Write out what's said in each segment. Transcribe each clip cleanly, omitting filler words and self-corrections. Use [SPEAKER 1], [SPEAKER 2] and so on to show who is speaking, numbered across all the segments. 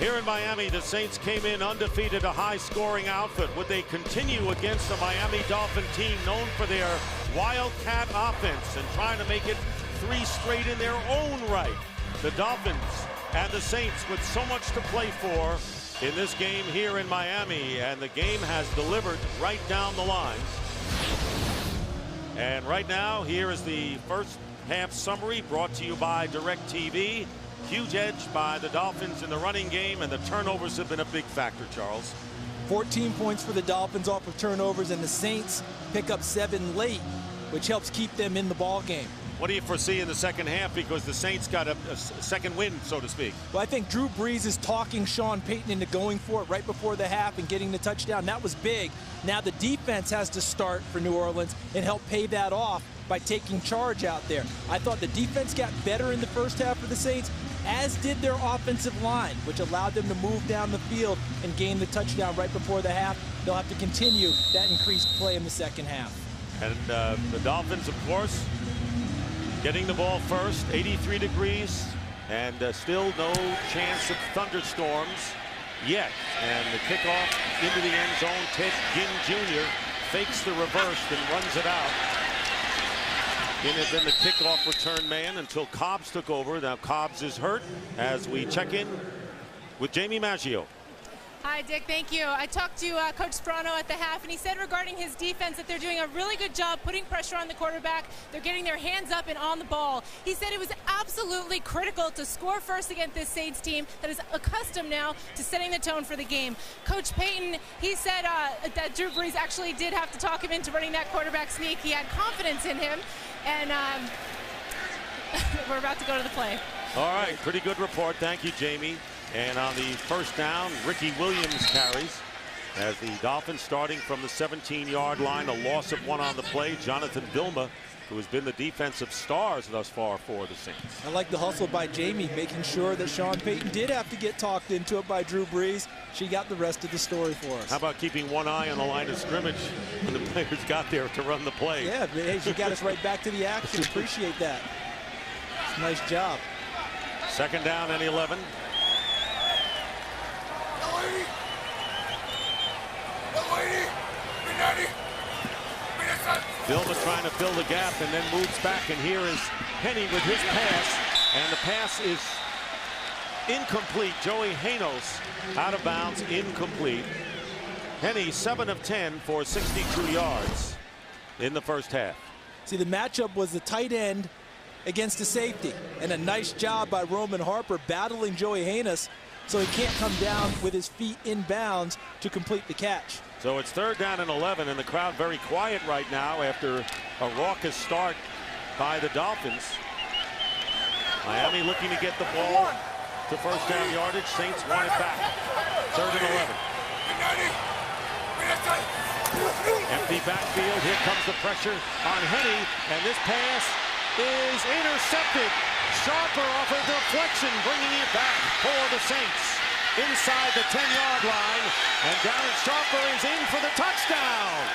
[SPEAKER 1] Here in Miami, the Saints came in undefeated, a high-scoring outfit. Would they continue against a Miami Dolphin team known for their wildcat offense and trying to make it 3 straight in their own right? The Dolphins and the Saints with so much to play for in this game here in Miami, and the game has delivered right down the lines. And right now, here is the first half summary brought to you by DirecTV. Huge edge by the Dolphins in the running game, and the turnovers have been a big factor, Charles.
[SPEAKER 2] 14 points for the Dolphins off of turnovers, and the Saints pick up 7 late, which helps keep them in the ball game.
[SPEAKER 1] What do you foresee in the second half, because the Saints got a second win, so to speak?
[SPEAKER 2] Well, I think Drew Brees is talking Sean Payton into going for it right before the half and getting the touchdown. That was big. Now the defense has to start for New Orleans and help pay that off by taking charge out there. I thought the defense got better in the first half for the Saints, as did their offensive line, which allowed them to move down the field and gain the touchdown right before the half. They'll have to continue that increased play in the second half.
[SPEAKER 1] And the Dolphins, of course, getting the ball first, 83 degrees, and still no chance of thunderstorms yet. And the kickoff into the end zone, Ted Ginn Jr. fakes the reverse and runs it out. Ginn had been the kickoff return man until Cobbs took over. Now Cobbs is hurt as we check in with Jamie Maggio.
[SPEAKER 3] Hi, Dick. Thank you. I talked to Coach Sperano at the half, and he said regarding his defense that they're doing a really good job putting pressure on the quarterback. They're getting their hands up and on the ball. He said it was absolutely critical to score first against this Saints team that is accustomed now to setting the tone for the game. Coach Payton, he said that Drew Brees actually did have to talk him into running that quarterback sneak. He had confidence in him, and we're about to go to the play.
[SPEAKER 1] All right, pretty good report. Thank you, Jamie. And on the first down, Ricky Williams carries as the Dolphins starting from the 17-yard line. A loss of 1 on the play. Jonathan Vilma, who has been the defensive stars thus far for the Saints.
[SPEAKER 2] I like the hustle by Jamie, making sure that Sean Payton did have to get talked into it by Drew Brees. She got the rest of the story for us.
[SPEAKER 1] How about keeping one eye on the line of scrimmage when the players got there to run the play?
[SPEAKER 2] Yeah, hey, she got us right back to the action. Appreciate that. It's a nice job.
[SPEAKER 1] Second down and 11. Vilma trying to fill the gap and then moves back, and here is Henny with his pass, and the pass is incomplete. Joey Hanos out of bounds, incomplete. Henny 7 of 10 for 62 yards in the first half.
[SPEAKER 2] See, the matchup was the tight end against the safety, and a nice job by Roman Harper battling Joey Hanos so he can't come down with his feet in bounds to complete the catch.
[SPEAKER 1] So it's third down and 11, and the crowd very quiet right now after a raucous start by the Dolphins. Miami looking to get the ball to first down yardage. Saints want it back. Third and 11. Empty backfield. Here comes the pressure on Henny, and this pass is intercepted. Sharper off a deflection, bringing it back for the Saints inside the 10-yard line, and Darren Sharper is in for the touchdown.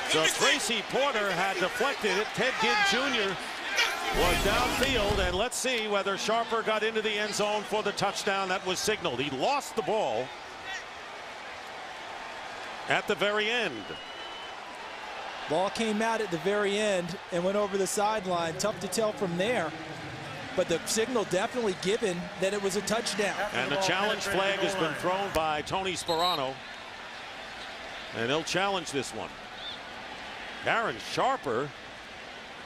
[SPEAKER 1] So Tracy Porter had deflected it. Ted Ginn Jr. was downfield, and let's see whether Sharper got into the end zone for the touchdown that was signaled. He lost the ball at the very end.
[SPEAKER 2] Ball came out at the very end and went over the sideline. Tough to tell from there, but the signal definitely given that it was a touchdown.
[SPEAKER 1] And the challenge flag has been thrown by Tony Sperano, and he'll challenge this one. Darren Sharper,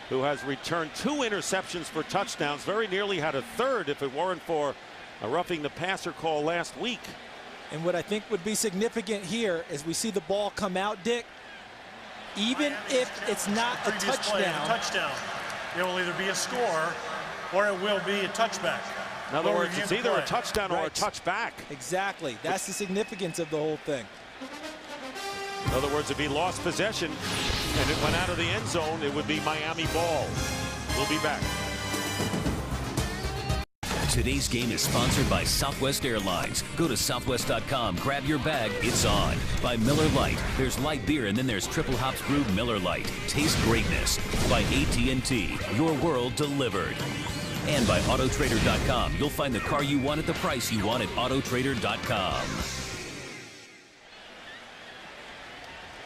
[SPEAKER 1] who has returned 2 interceptions for touchdowns, very nearly had a third if it weren't for a roughing the passer call last week.
[SPEAKER 2] And what I think would be significant here is we see the ball come out, Dick. Even if it's not a touchdown,
[SPEAKER 4] it will either be a score or it will be a touchback.
[SPEAKER 1] In other words, it's either a touchdown or a touchback.
[SPEAKER 2] Exactly. That's the significance of the whole thing.
[SPEAKER 1] In other words, if he lost possession and it went out of the end zone, it would be Miami ball. We'll be back.
[SPEAKER 5] Today's game is sponsored by Southwest Airlines. Go to southwest.com, grab your bag, it's on. By Miller Lite, there's light beer and then there's triple hops brewed Miller Lite. Taste greatness. By AT&T, your world delivered. And by Autotrader.com, you'll find the car you want at the price you want at Autotrader.com.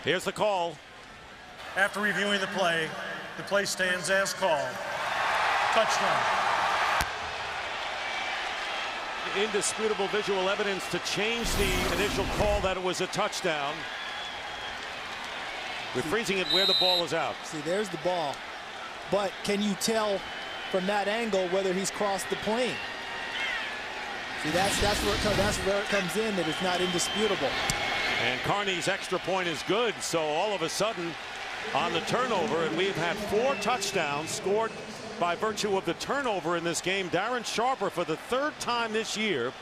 [SPEAKER 1] Here's the call.
[SPEAKER 4] After reviewing the play stands as called. Touchdown.
[SPEAKER 1] Indisputable visual evidence to change the initial call that it was a touchdown. We're freezing it where the ball is out.
[SPEAKER 2] See, there's the ball. But can you tell from that angle whether he's crossed the plane? See, that's where it comes in, that it's not indisputable.
[SPEAKER 1] And Carney's extra point is good, so all of a sudden on the turnover, and we've had 4 touchdowns scored by virtue of the turnover in this game. Darren Sharper, for the 3rd time this year,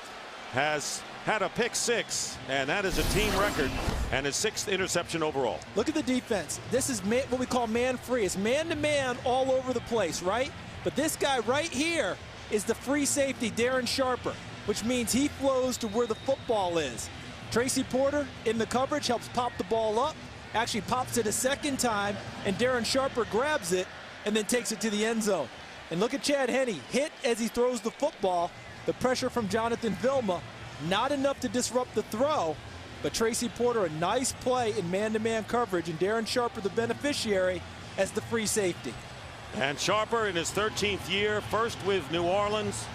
[SPEAKER 1] has had a pick 6, and that is a team record and his 6th interception overall.
[SPEAKER 2] Look at the defense. This is what we call man free. It's man-to-man all over the place, right? But this guy right here is the free safety, Darren Sharper, which means he flows to where the football is. Tracy Porter in the coverage helps pop the ball up, actually pops it a 2nd time, and Darren Sharper grabs it and then takes it to the end zone. And look at Chad Henne, hit as he throws the football. The pressure from Jonathan Vilma, not enough to disrupt the throw, but Tracy Porter, a nice play in man-to-man coverage, and Darren Sharper, the beneficiary, as the free safety.
[SPEAKER 1] And Sharper in his 13th year, first with New Orleans.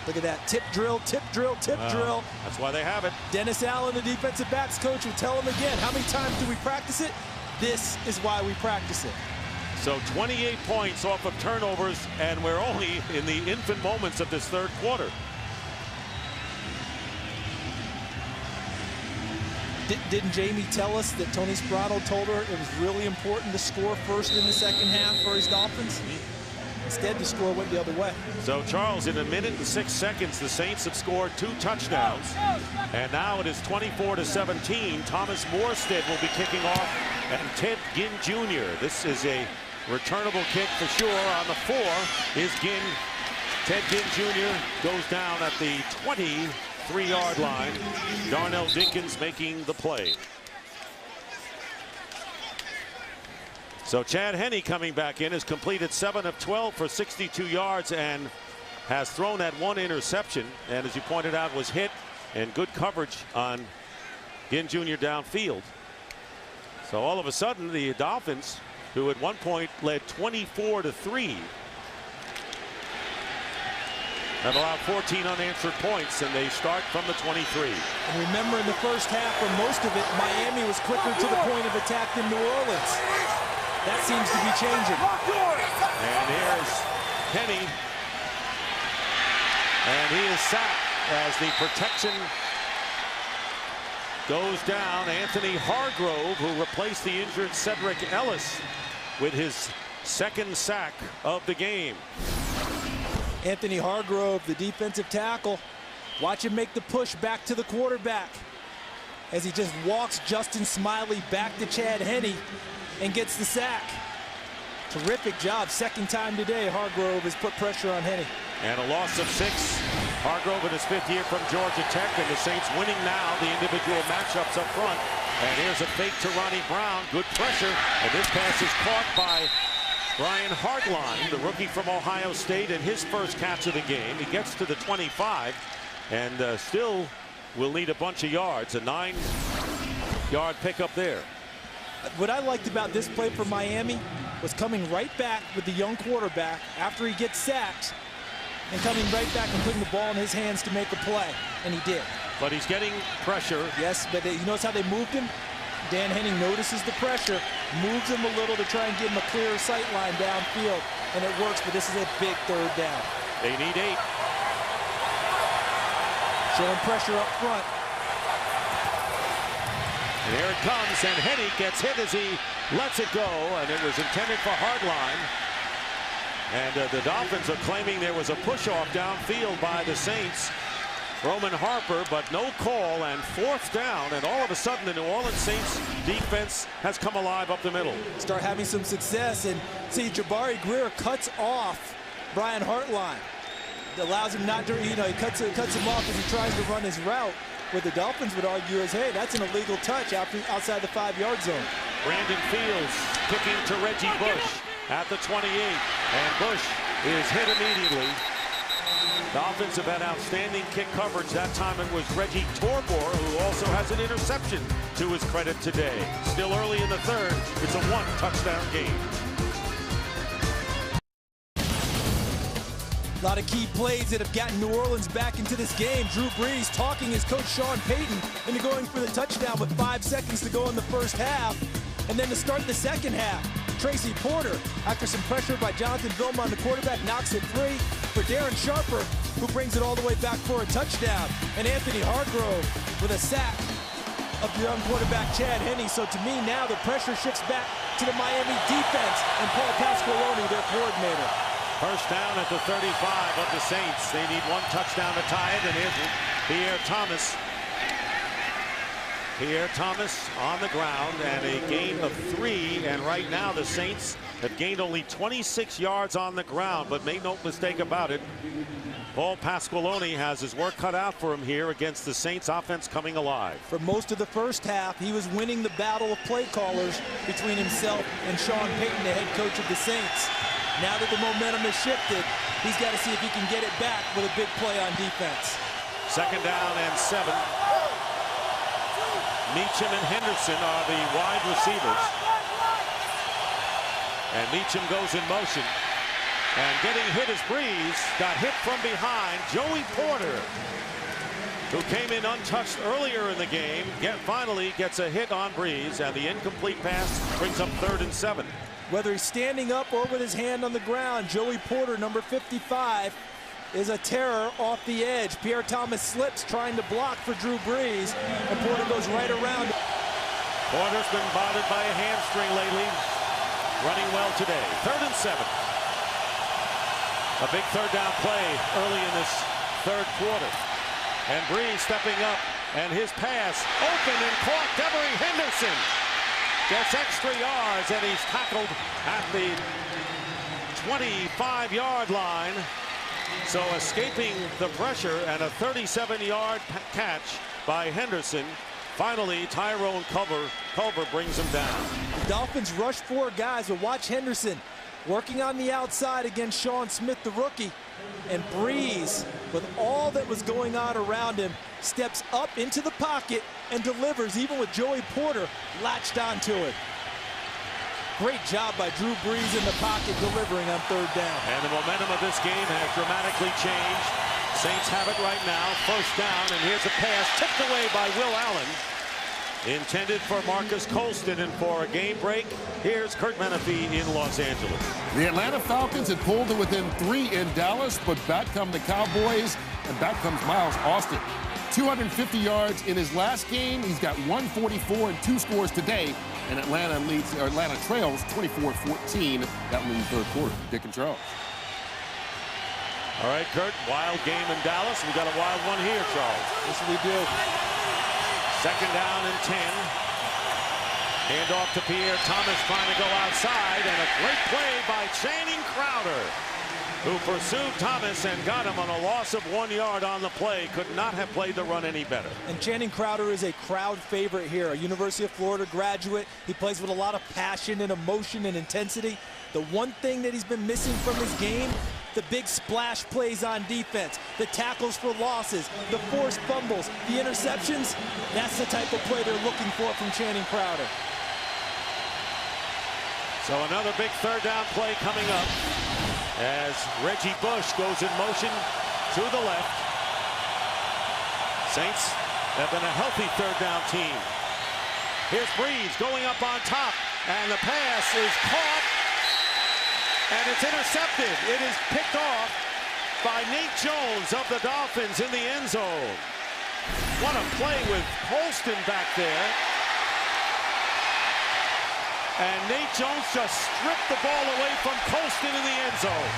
[SPEAKER 2] Look at that, tip drill, tip drill, tip drill.
[SPEAKER 1] That's why they have it.
[SPEAKER 2] Dennis Allen, the defensive backs coach, will tell him again, how many times do we practice it? This is why we practice it.
[SPEAKER 1] So 28 points off of turnovers, and we're only in the infant moments of this 3rd quarter.
[SPEAKER 2] Didn't Jamie tell us that Tony Sparano told her it was really important to score first in the 2nd half for his Dolphins? Instead, the score went the other way.
[SPEAKER 1] So, Charles, in 1 minute and 6 seconds, the Saints have scored 2 touchdowns. And now it is 24-17. Thomas Morstead will be kicking off, and Ted Ginn Jr. This is a returnable kick for sure. On the 4 is Ginn. Ted Ginn Jr. goes down at the 23-yard line. Darnell Dinkins making the play. So Chad Henne coming back in, has completed 7 of 12 for 62 yards and has thrown that 1 interception. And as you pointed out, was hit, and good coverage on Ginn Jr. downfield. So all of a sudden, the Dolphins, who at one point led 24-3, have allowed 14 unanswered points, and they start from the 23.
[SPEAKER 2] And remember, in the first half, for most of it, Miami was quicker to the point of attack than New Orleans. That seems to be changing.
[SPEAKER 1] And here's Henne, and he is sacked as the protection goes down. Anthony Hargrove, who replaced the injured Cedric Ellis, with his 2nd sack of the game.
[SPEAKER 2] Anthony Hargrove, the defensive tackle. Watch him make the push back to the quarterback as he just walks Justin Smiley back to Chad Henne and gets the sack. Terrific job. 2nd time today, Hargrove has put pressure on Henne.
[SPEAKER 1] And a loss of 6. Hargrove in his 5th year from Georgia Tech, and the Saints winning now the individual matchups up front. And here's a fake to Ronnie Brown. Good pressure, and this pass is caught by Brian Hartline, the rookie from Ohio State, and his first catch of the game. He gets to the 25 and still will need a bunch of yards. A 9-yard pickup there.
[SPEAKER 2] What I liked about this play for Miami was coming right back with the young quarterback after he gets sacked and coming right back and putting the ball in his hands to make a play, and he did.
[SPEAKER 1] But he's getting pressure.
[SPEAKER 2] Yes, but you notice how they moved him? Dan Henning notices the pressure, moves him a little to try and give him a clearer sight line downfield, and it works, but this is a big 3rd down.
[SPEAKER 1] They need 8.
[SPEAKER 2] Showing pressure up front.
[SPEAKER 1] And here it comes, and Henne gets hit as he lets it go, and it was intended for Hardline. And the Dolphins are claiming there was a push-off downfield by the Saints. Roman Harper, but no call, and 4th down, and all of a sudden the New Orleans Saints defense has come alive up the middle.
[SPEAKER 2] Start having some success, and see, Jabari Greer cuts off Brian Hartline. allows him not to, he cuts him off as he tries to run his route. What the Dolphins would argue is, hey, that's an illegal touch outside the 5-yard zone.
[SPEAKER 1] Brandon Fields kicking to Reggie Bush at the 28, and Bush is hit immediately. Dolphins have had outstanding kick coverage. That time it was Reggie Torbor, who also has an interception to his credit today. Still early in the third, it's a 1-touchdown game.
[SPEAKER 2] A lot of key plays that have gotten New Orleans back into this game. Drew Brees talking his coach Sean Payton into going for the touchdown with 5 seconds to go in the first half. And then to start the second half, Tracy Porter, after some pressure by Jonathan Vilma on the quarterback, knocks it free for Darren Sharper, who brings it all the way back for a touchdown. And Anthony Hargrove with a sack of young quarterback Chad Henne. So to me now the pressure shifts back to the Miami defense and Paul Pasqualoni, their coordinator.
[SPEAKER 1] First down at the 35 of the Saints. They need 1 touchdown to tie it, and here's Pierre Thomas. Pierre Thomas on the ground, and a gain of 3, and right now the Saints have gained only 26 yards on the ground, but make no mistake about it, Paul Pasqualoni has his work cut out for him here against the Saints offense coming alive.
[SPEAKER 2] For most of the first half, he was winning the battle of play callers between himself and Sean Payton, the head coach of the Saints. Now that the momentum has shifted, he's got to see if he can get it back with a big play on defense.
[SPEAKER 1] Second down and 7. Meacham and Henderson are the wide receivers. And Meacham goes in motion. And getting hit is Brees. Got hit from behind. Joey Porter, who came in untouched earlier in the game, finally gets a hit on Brees. And the incomplete pass brings up 3rd and 7.
[SPEAKER 2] Whether he's standing up or with his hand on the ground, Joey Porter, number 55, is a terror off the edge. Pierre Thomas slips trying to block for Drew Brees, and Porter goes right around.
[SPEAKER 1] Porter's been bothered by a hamstring lately. Running well today. 3rd and 7. A big third down play early in this third quarter. And Brees stepping up, and his pass open and caught. Devery Henderson gets extra yards, and he's tackled at the 25-yard line. So escaping the pressure, and a 37-yard catch by Henderson. Finally, Tyrone Culver brings him down.
[SPEAKER 2] The Dolphins rush 4 guys, but watch Henderson working on the outside against Sean Smith, the rookie. And Brees, with all that was going on around him, steps up into the pocket and delivers, even with Joey Porter latched onto it. Great job by Drew Brees in the pocket, delivering on 3rd down.
[SPEAKER 1] And the momentum of this game has dramatically changed. Saints have it right now, 1st down, and here's a pass tipped away by Will Allen, intended for Marcus Colston. And for a game break, here's Kurt Menefee in Los Angeles.
[SPEAKER 6] The Atlanta Falcons had pulled to within 3 in Dallas, but back come the Cowboys, and back comes Miles Austin. 250 yards in his last game. He's got 144 and 2 scores today, and Atlanta trails 24-14. That one in the 3rd quarter. Dick and Charles.
[SPEAKER 1] All right, Kurt, wild game in Dallas. We got a wild one here, Charles.
[SPEAKER 2] Yes, we do.
[SPEAKER 1] 2nd down and 10. Hand off to Pierre Thomas, trying to go outside, and a great play by Channing Crowder, who pursued Thomas and got him on a loss of 1 yard on the play. Could not have played the run any better.
[SPEAKER 2] And Channing Crowder is a crowd favorite here, a University of Florida graduate. He plays with a lot of passion and emotion and intensity. The one thing that he's been missing from his game, the big splash plays on defense, the tackles for losses, the forced fumbles, the interceptions. That's the type of play they're looking for from Channing Crowder.
[SPEAKER 1] So another big 3rd down play coming up as Reggie Bush goes in motion to the left. Saints have been a healthy 3rd down team. Here's Brees going up on top, and the pass is caught, and it's intercepted. It is picked off by Nate Jones of the Dolphins in the end zone. What a play with Colston back there. And Nate Jones just stripped the ball away from Colston in the end zone.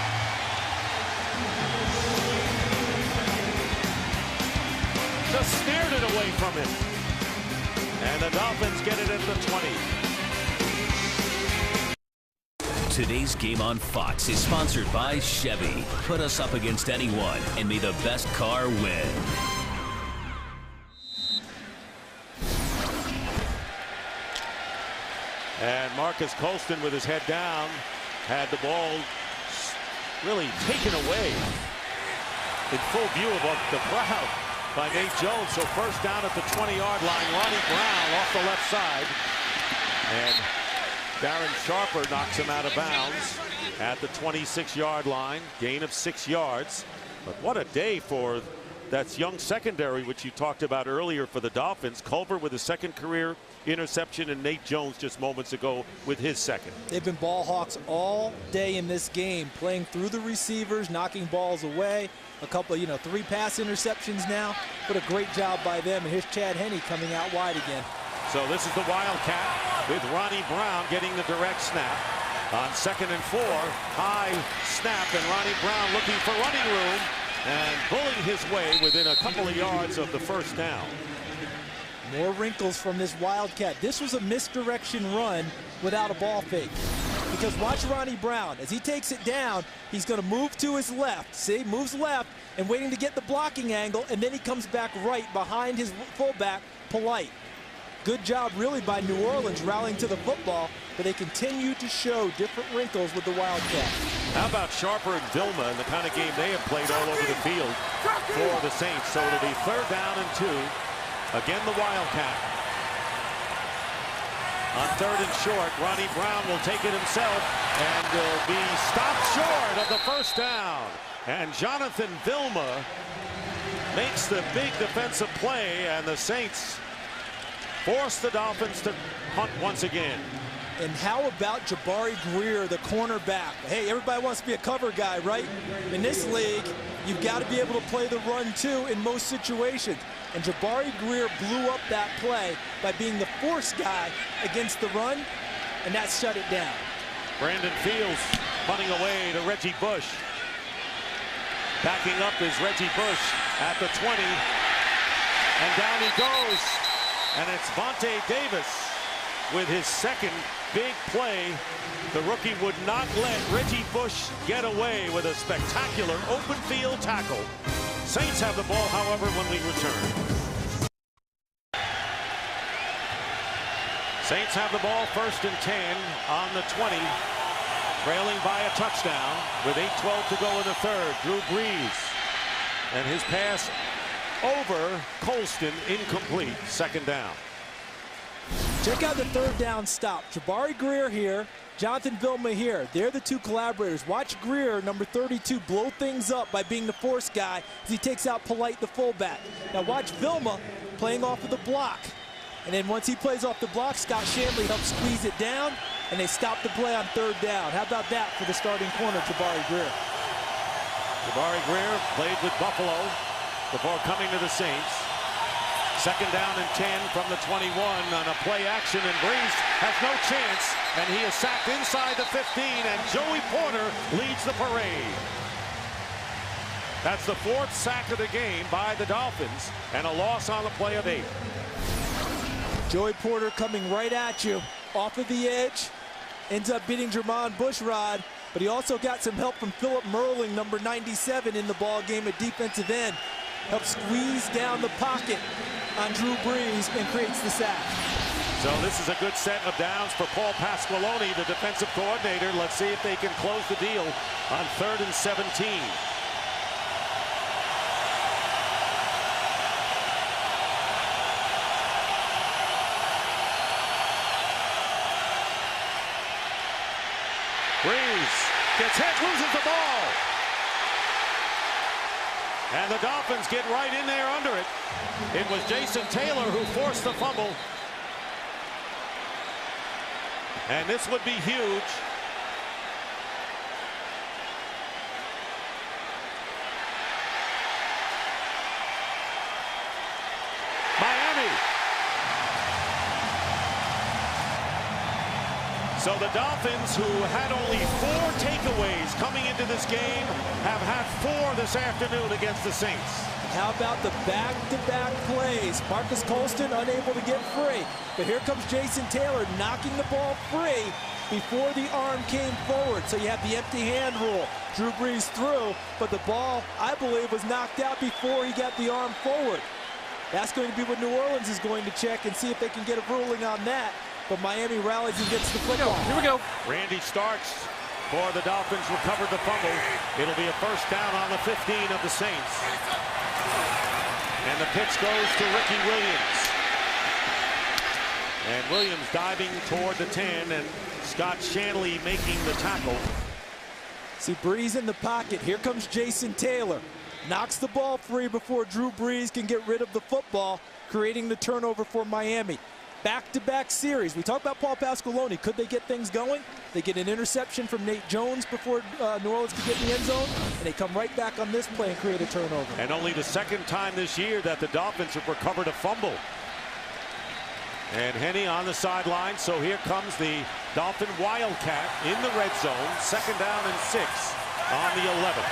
[SPEAKER 1] Just snared it away from him. And the Dolphins get it at the 20.
[SPEAKER 5] Today's game on Fox is sponsored by Chevy. Put us up against anyone, and may the best car win.
[SPEAKER 1] And Marcus Colston, with his head down, had the ball really taken away in full view of the crowd by Nate Jones. So first down at the 20-yard line. Ronnie Brown off the left side. And Darren Sharper knocks him out of bounds at the 26-yard line. Gain of 6 yards. But what a day for that young secondary, which you talked about earlier for the Dolphins. Culver with his second career interception, and Nate Jones just moments ago with his second.
[SPEAKER 2] They've been ball hawks all day in this game, playing through the receivers, knocking balls away. A couple of, 3 pass interceptions now, but a great job by them. And here's Chad Henne coming out wide again.
[SPEAKER 1] So this is the Wildcat with Ronnie Brown getting the direct snap on 2nd and 4. High snap, and Ronnie Brown looking for running room and bullying his way within a couple of yards of the first down.
[SPEAKER 2] More wrinkles from this Wildcat. This was a misdirection run without a ball fake. Because watch Ronnie Brown. As he takes it down, he's going to move to his left. See, moves left and waiting to get the blocking angle, and then he comes back right behind his fullback, Polite. Good job really by New Orleans rallying to the football, but they continue to show different wrinkles with the Wildcat.
[SPEAKER 1] How about Sharper and Vilma and the kind of game they have played all over the field for the Saints? So it'll be 3rd down and 2. Again, the Wildcat. On 3rd and short, Ronnie Brown will take it himself and will be stopped short of the first down. And Jonathan Vilma makes the big defensive play, and the Saints force the Dolphins to punt once again.
[SPEAKER 2] And how about Jabari Greer, the cornerback? Hey, everybody wants to be a cover guy, right? In this league, you've got to be able to play the run too in most situations. And Jabari Greer blew up that play by being the force guy against the run, and that shut it down.
[SPEAKER 1] Brandon Fields punting away to Reggie Bush. Backing up is Reggie Bush at the 20. And down he goes. And it's Vontae Davis with his second big play. The rookie would not let Reggie Bush get away with a spectacular open field tackle. Saints have the ball, however, when we return. Saints have the ball 1st and 10 on the 20. Trailing by a touchdown with 8:12 to go in the 3rd. Drew Brees. And his pass over Colston, incomplete. 2nd down.
[SPEAKER 2] Check out the 3rd down stop. Jabari Greer here, Jonathan Vilma here. They're the 2 collaborators. Watch Greer, number 32, blow things up by being the force guy as he takes out Polite, the fullback. Now watch Vilma playing off of the block. And then once he plays off the block, Scott Shanley helps squeeze it down, and they stop the play on 3rd down. How about that for the starting corner, Jabari Greer?
[SPEAKER 1] Jabari Greer played with Buffalo before coming to the Saints. 2nd down and 10 from the 21 on a play action, and Brees has no chance, and he is sacked inside the 15, and Joey Porter leads the parade. That's the 4th sack of the game by the Dolphins, and a loss on the play of 8.
[SPEAKER 2] Joey Porter coming right at you, off of the edge, ends up beating Jermon Bushrod, but he also got some help from Philip Merling, number 97, in the ball game at defensive end. Helps squeeze down the pocket on Drew Brees and creates the sack.
[SPEAKER 1] So this is a good set of downs for Paul Pasqualoni, the defensive coordinator. Let's see if they can close the deal on 3rd and 17. Brees gets hit, loses the ball. And the Dolphins get right in there under it. It was Jason Taylor who forced the fumble. And this would be huge. Miami. So the Dolphins, who had only 4 takeaways coming into this game, have had 4 this afternoon against the Saints.
[SPEAKER 2] How about the back-to-back plays? Marcus Colston unable to get free. But here comes Jason Taylor knocking the ball free before the arm came forward. So you have the empty hand rule. Drew Brees threw, but the ball, I believe, was knocked out before he got the arm forward. That's going to be what New Orleans is going to check and see if they can get a ruling on that. But Miami rallies and gets the football.
[SPEAKER 7] Here we go.
[SPEAKER 1] Randy Starks for the Dolphins recovered the fumble. It'll be a first down on the 15 of the Saints. And the pitch goes to Ricky Williams. And Williams diving toward the 10, and Scott Shanley making the tackle.
[SPEAKER 2] See Brees in the pocket. Here comes Jason Taylor. Knocks the ball free before Drew Brees can get rid of the football, creating the turnover for Miami. Back-to-back series. We talked about Paul Pasqualoni. Could they get things going? They get an interception from Nate Jones before New Orleans could get in the end zone, and they come right back on this play and create a turnover.
[SPEAKER 1] And only the second time this year that the Dolphins have recovered a fumble. And Henne on the sideline, so here comes the Dolphin Wildcat in the red zone. Second down and 6 on the 11.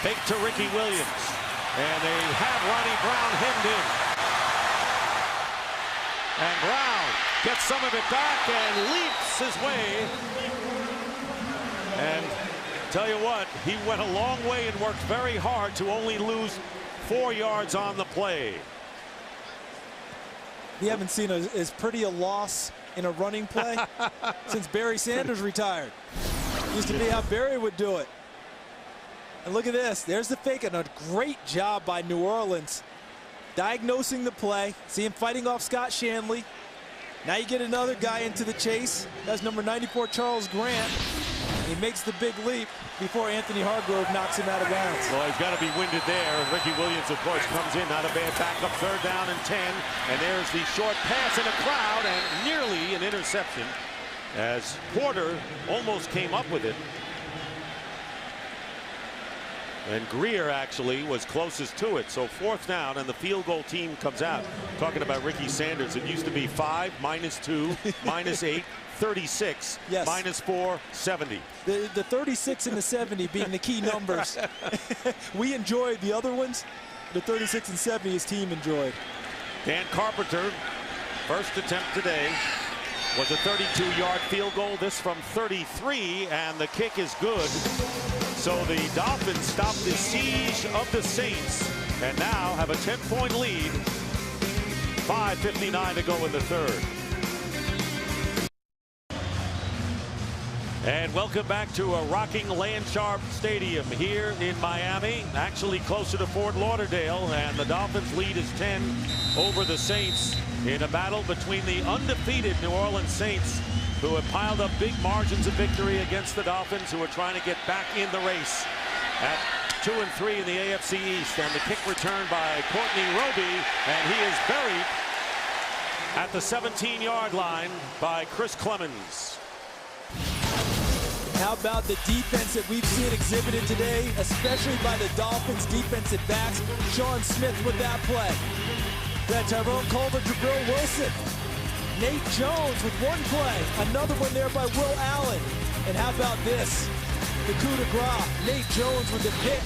[SPEAKER 1] Fake to Ricky Williams. And they have Ronnie Brown hemmed in. And Brown gets some of it back and leaps his way. And tell you what, he went a long way and worked very hard to only lose 4 yards on the play.
[SPEAKER 2] We haven't seen as pretty a loss in a running play since Barry Sanders retired. Used to be how Barry would do it. And look at this. There's the fake, and a great job by New Orleans diagnosing the play. See him fighting off Scott Shanley. Now you get another guy into the chase. That's number 94, Charles Grant. He makes the big leap before Anthony Hargrove knocks him out of bounds.
[SPEAKER 1] Well, he's got to be winded there. And Ricky Williams, of course, comes in. Not a bad backup. Third down and 10. And there's the short pass in a crowd and nearly an interception as Porter almost came up with it. And Greer actually was closest to it. So fourth down, and the field goal team comes out. Talking about Ricky Sanders, it used to be 5, -2, -8, 36,
[SPEAKER 2] yes.
[SPEAKER 1] -4, 70.
[SPEAKER 2] The 36 and the 70 being the key numbers. We enjoyed the other ones. The 36 and 70 his team enjoyed.
[SPEAKER 1] Dan Carpenter, first attempt today, was a 32-yard field goal. This from 33, and the kick is good. So the Dolphins stop the siege of the Saints and now have a 10-point lead. 5:59 to go in the third. And welcome back to a rocking Landsharp Stadium here in Miami, actually closer to Fort Lauderdale, and the Dolphins lead is 10 over the Saints in a battle between the undefeated New Orleans Saints, who have piled up big margins of victory against the Dolphins, who are trying to get back in the race at 2 and 3 in the AFC East. And the kick returned by Courtney Roby, and he is buried at the 17-yard line by Chris Clemens.
[SPEAKER 2] How about the defense that we've seen exhibited today, especially by the Dolphins defensive backs? Sean Smith with that play. That Tyrone Culver, Jabril Wilson. Nate Jones with one play. Another one there by Will Allen. And how about this? The coup de grace. Nate Jones with the pick,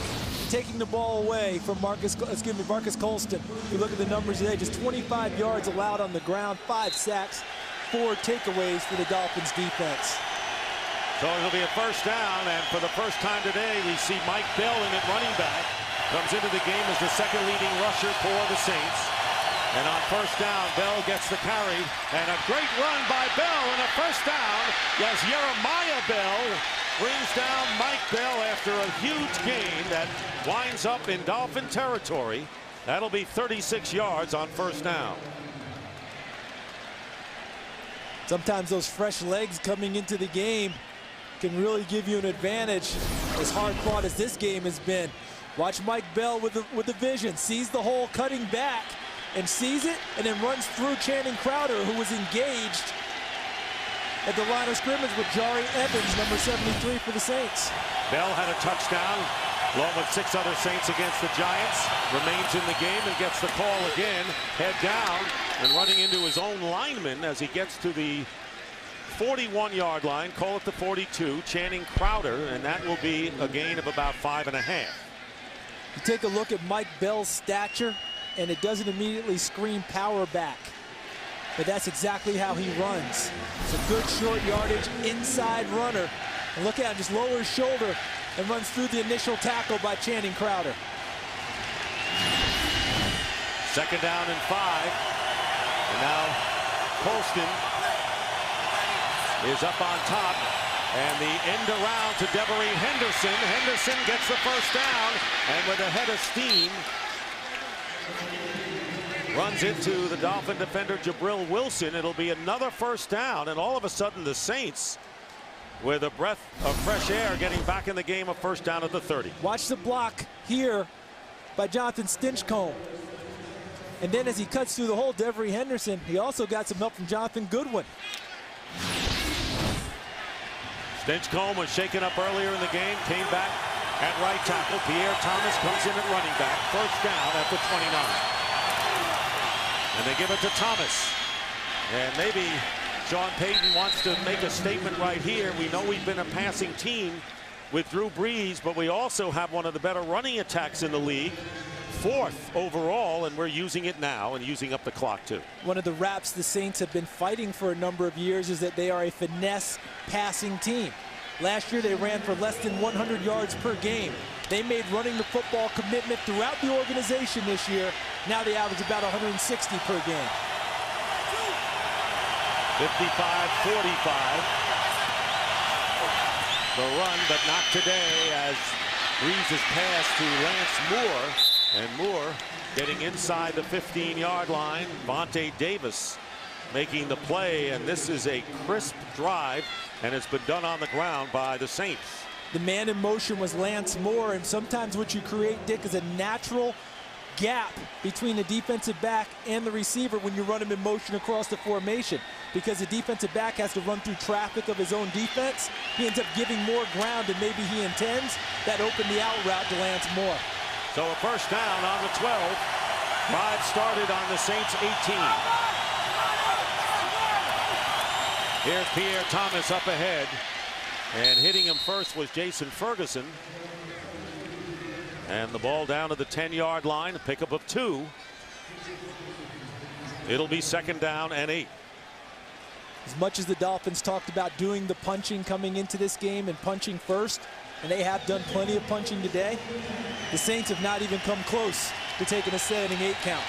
[SPEAKER 2] taking the ball away from Marcus Colston. If you look at the numbers today, just 25 yards allowed on the ground, 5 sacks, 4 takeaways for the Dolphins defense.
[SPEAKER 1] So it'll be a first down, and for the first time today, we see Mike Bell in at running back. Comes into the game as the second leading rusher for the Saints. And on first down, Bell gets the carry, and a great run by Bell, and a first down. Yes, Jeremiah Bell brings down Mike Bell after a huge gain that winds up in Dolphin territory. That'll be 36 yards on first down.
[SPEAKER 2] Sometimes those fresh legs coming into the game can really give you an advantage, as hard fought as this game has been. Watch Mike Bell with the vision, sees the hole cutting back, and sees it, and then runs through Channing Crowder, who was engaged at the line of scrimmage with Jari Evans, number 73 for the Saints.
[SPEAKER 1] Bell had a touchdown, along with 6 other Saints against the Giants. Remains in the game and gets the call again. Head down and running into his own lineman as he gets to the 41-yard line. Call it the 42. Channing Crowder, and that will be a gain of about 5.5.
[SPEAKER 2] You take a look at Mike Bell's stature, and it doesn't immediately scream power back. but that's exactly how he runs. It's a good short yardage inside runner. And look at him, just lower his shoulder and runs through the initial tackle by Channing Crowder.
[SPEAKER 1] 2nd down and 5. And now Colston is up on top. And the end around to Devery Henderson. Henderson gets the first down. And with a head of steam, runs into the Dolphin defender Jabril Wilson. It'll be another first down. And all of a sudden the Saints, with a breath of fresh air, getting back in the game, a first down at the 30.
[SPEAKER 2] Watch the block here by Jonathan Stinchcomb. And then as he cuts through the hole, Devery Henderson, he also got some help from Jonathan Goodwin.
[SPEAKER 1] Stinchcomb was shaken up earlier in the game, came back at right tackle. Pierre Thomas comes in at running back. First down at the 29. And they give it to Thomas. And maybe Sean Payton wants to make a statement right here. We know we've been a passing team with Drew Brees, but we also have one of the better running attacks in the league. 4th overall, and we're using it now and using up the clock too.
[SPEAKER 2] One of the raps the Saints have been fighting for a number of years is that they are a finesse passing team. Last year they ran for less than 100 yards per game. They made running the football commitment throughout the organization this year. Now they average about 160 per game.
[SPEAKER 1] 55-45. The run, but not today, as Brees' pass to Lance Moore. And Moore getting inside the 15-yard line. Vontae Davis making the play, and this is a crisp drive, and it's been done on the ground by the Saints.
[SPEAKER 2] The man in motion was Lance Moore, and sometimes what you create, Dick, is a natural gap between the defensive back and the receiver when you run him in motion across the formation, because the defensive back has to run through traffic of his own defense. He ends up giving more ground than maybe he intends. That opened the out route to Lance Moore.
[SPEAKER 1] So a first down on the 12. Drive started on the Saints 18. Here's Pierre Thomas up ahead. And hitting him first was Jason Ferguson. And the ball down to the 10-yard line, a pickup of 2. It'll be 2nd down and 8.
[SPEAKER 2] As much as the Dolphins talked about doing the punching coming into this game and punching first, and they have done plenty of punching today, the Saints have not even come close to taking a 7-8 count.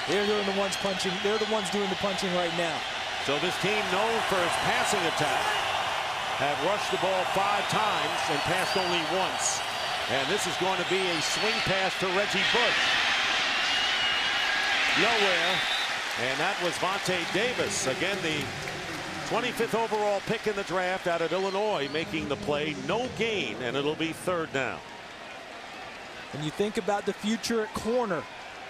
[SPEAKER 2] They're the ones punching. They're the ones doing the punching right now.
[SPEAKER 1] So this team, known for its passing attack, have rushed the ball 5 times and passed only once. And this is going to be a swing pass to Reggie Bush. Nowhere. And that was Vontae Davis. Again, the 25th overall pick in the draft out of Illinois, making the play. No gain, and it'll be 3rd down.
[SPEAKER 2] And you think about the future at corner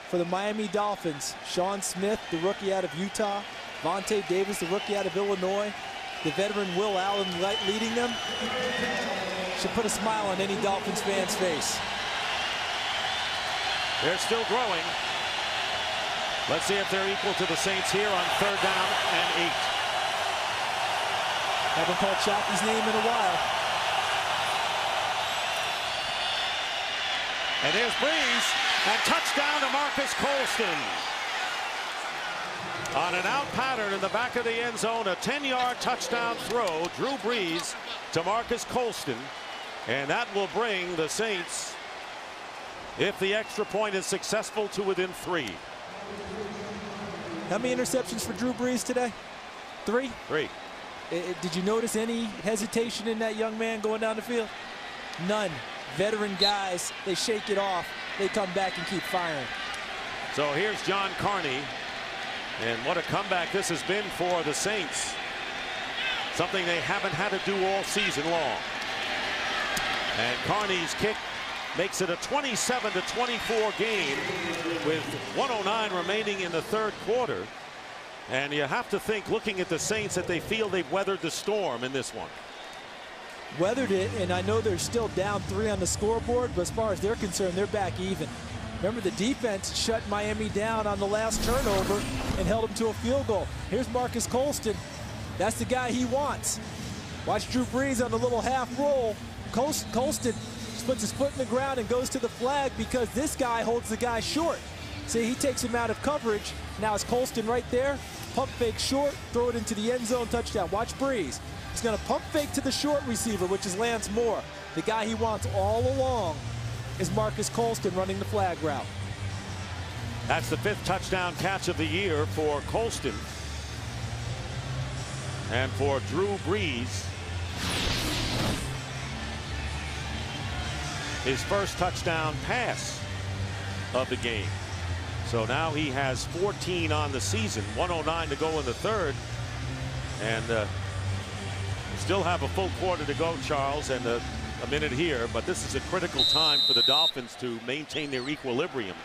[SPEAKER 2] for the Miami Dolphins. Sean Smith, the rookie out of Utah. Vontae Davis, the rookie out of Illinois. The veteran Will Allen leading them. Should put a smile on any Dolphins fan's face.
[SPEAKER 1] They're still growing. Let's see if they're equal to the Saints here on 3rd down and 8.
[SPEAKER 2] Haven't called Shockey's name in a while.
[SPEAKER 1] And there's Brees, and touchdown to Marcus Colston. On an out pattern in the back of the end zone, a 10-yard touchdown throw, Drew Brees to Marcus Colston. And that will bring the Saints, if the extra point is successful, to within 3.
[SPEAKER 2] How many interceptions for Drew Brees today? 3?
[SPEAKER 1] 3.
[SPEAKER 2] Did you notice any hesitation in that young man going down the field? None. Veteran guys, they shake it off. They come back and keep firing.
[SPEAKER 1] So here's John Carney. And what a comeback this has been for the Saints. Something they haven't had to do all season long. And Carney's kick makes it a 27-24 game with 1:09 remaining in the 3rd quarter. And you have to think, looking at the Saints, that they feel they've weathered the storm in this one.
[SPEAKER 2] Weathered it, and I know they're still down 3 on the scoreboard, but as far as they're concerned, they're back even. Remember, the defense shut Miami down on the last turnover and held them to a field goal. Here's Marcus Colston. That's the guy he wants. Watch Drew Brees on the little half roll. Colston puts his foot in the ground and goes to the flag because this guy holds the guy short. See, he takes him out of coverage. Now it's Colston right there. Pump fake short, throw it into the end zone, touchdown. Watch Brees. He's going to pump fake to the short receiver, which is Lance Moore. The guy he wants all along is Marcus Colston running the flag route.
[SPEAKER 1] That's the 5th touchdown catch of the year for Colston. And for Drew Brees, his first touchdown pass of the game. So now he has 14 on the season, 109 to go in the 3rd. And still have a full quarter to go, Charles, and a minute here. But this is a critical time for the Dolphins to maintain their equilibrium.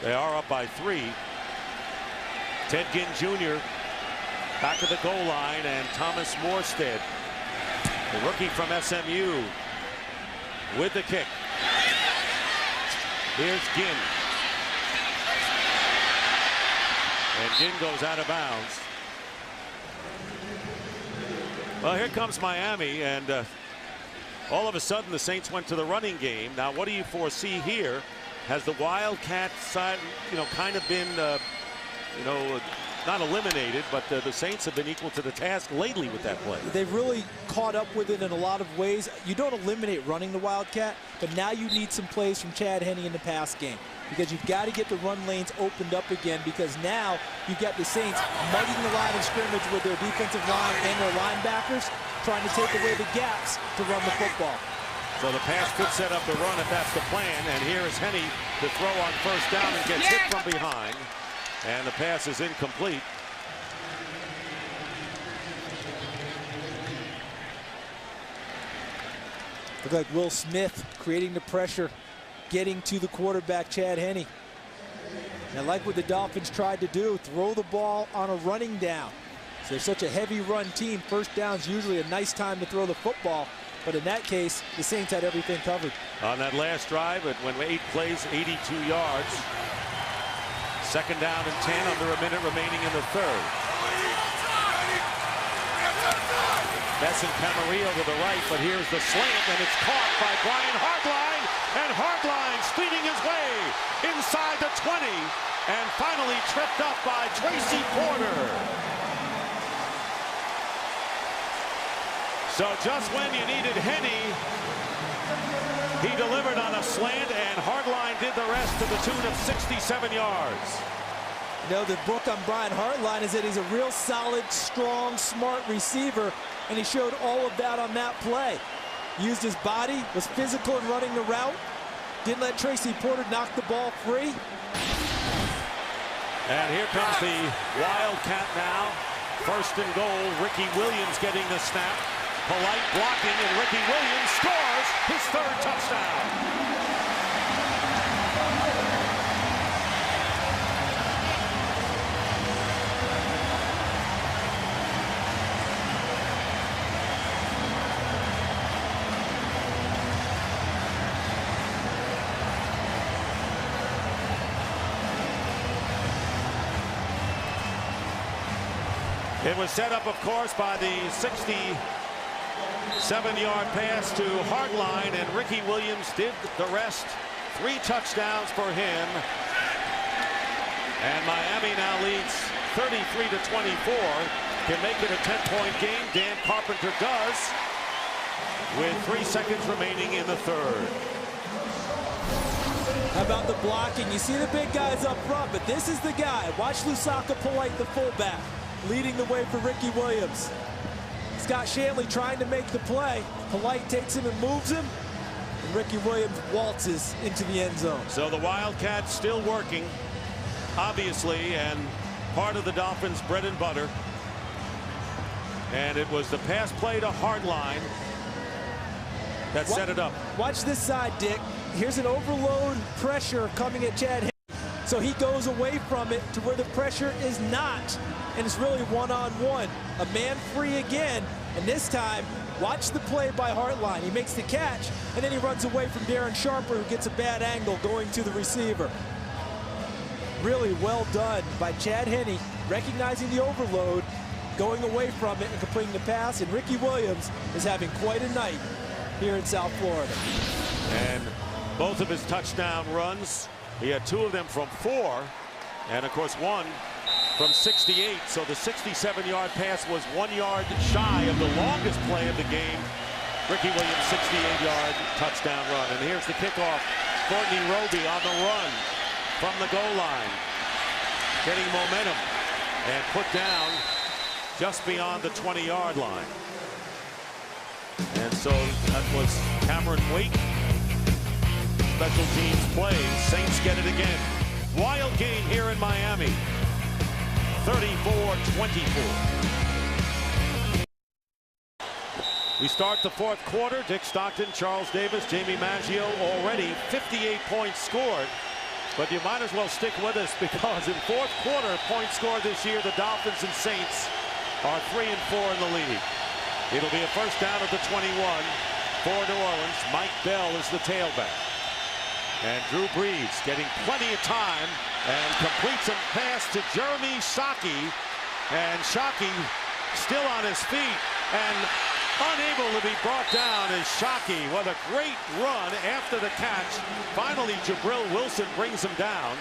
[SPEAKER 1] They are up by 3. Ted Ginn Jr. back of the goal line, and Thomas Morstead, the rookie from SMU, with the kick. Here's Ginn. And Ginn goes out of bounds. Well, here comes Miami, and all of a sudden the Saints went to the running game. Now, what do you foresee here? Has the Wildcat side, kind of been, not eliminated, but the Saints have been equal to the task lately with that play.
[SPEAKER 2] They've really caught up with it in a lot of ways. You don't eliminate running the Wildcat, but now you need some plays from Chad Henne in the pass game, because you've got to get the run lanes opened up again, because now you've got the Saints mugging the line of scrimmage with their defensive line and their linebackers, trying to take away the gaps to run the football.
[SPEAKER 1] So the pass could set up the run if that's the plan, and here is Henne to throw on first down and gets hit from behind, and the pass is incomplete.
[SPEAKER 2] Look like Will Smith creating the pressure, getting to the quarterback, Chad Henne. And I like what the Dolphins tried to do, throw the ball on a running down. So they're such a heavy run team. First down's usually a nice time to throw the football. But in that case, the Saints had everything covered.
[SPEAKER 1] On that last drive, it went 8 plays, 82 yards. 2nd down and 10, under a minute remaining in the 3rd. Besson Camarillo to the right, but here's the slant, and it's caught by Brian Hartline, and Hartline speeding his way inside the 20, and finally tripped up by Tracy Porter. So just when you needed Henne, he delivered on a slant, and Hartline did the rest to the tune of 67 yards.
[SPEAKER 2] You know, the book on Brian Hartline is that he's a real solid, strong, smart receiver, and he showed all of that on that play. Used his body, was physical in running the route, didn't let Tracy Porter knock the ball free.
[SPEAKER 1] And here comes the Wildcat now. 1st and goal, Ricky Williams getting the snap. Polite blocking, and Ricky Williams scores his 3rd touchdown. It was set up, of course, by the 67-yard pass to Hartline, and Ricky Williams did the rest. 3 touchdowns for him. And Miami now leads 33-24. Can make it a 10-point game. Dan Carpenter does, with 3 seconds remaining in the 3rd.
[SPEAKER 2] How about the blocking? You see the big guys up front, but this is the guy. Watch Lusaka Polite, the fullback, leading the way for Ricky Williams. Scott Shanley trying to make the play. Polite takes him and moves him, and Ricky Williams waltzes into the end zone.
[SPEAKER 1] So the Wildcats still working, obviously, and part of the Dolphins' bread and butter. And it was the pass play to Hartline that set it up.
[SPEAKER 2] Watch this side, Dick. Here's an overload pressure coming at Chad Henne. So he goes away from it to where the pressure is not. And it's really one-on-one. A man free again. And this time, watch the play by Hartline. He makes the catch, and then he runs away from Darren Sharper, who gets a bad angle going to the receiver. Really well done by Chad Henne, recognizing the overload, going away from it and completing the pass. And Ricky Williams is having quite a night here in South Florida.
[SPEAKER 1] And both of his touchdown runs He had 2 of them from 4, and of course 1 from 68. So the 67-yard pass was 1 yard shy of the longest play of the game. Ricky Williams' 68-yard touchdown run. And here's the kickoff. Courtney Roby on the run from the goal line, getting momentum and put down just beyond the 20-yard line. And so that was Cameron Waite. Special teams plays. Saints get it again. Wild game here in Miami. 34-24. We start the 4th quarter. Dick Stockton, Charles Davis, Jamie Maggio, already 58 points scored. But you might as well stick with us, because in 4th quarter points scored this year, the Dolphins and Saints are 3 and 4 in the league. It'll be a first down at the 21 for New Orleans. Mike Bell is the tailback. And Drew Brees getting plenty of time and completes a pass to Jeremy Shockey. And Shockey still on his feet and unable to be brought down is Shockey. What a great run after the catch. Finally, Jabril Wilson brings him down.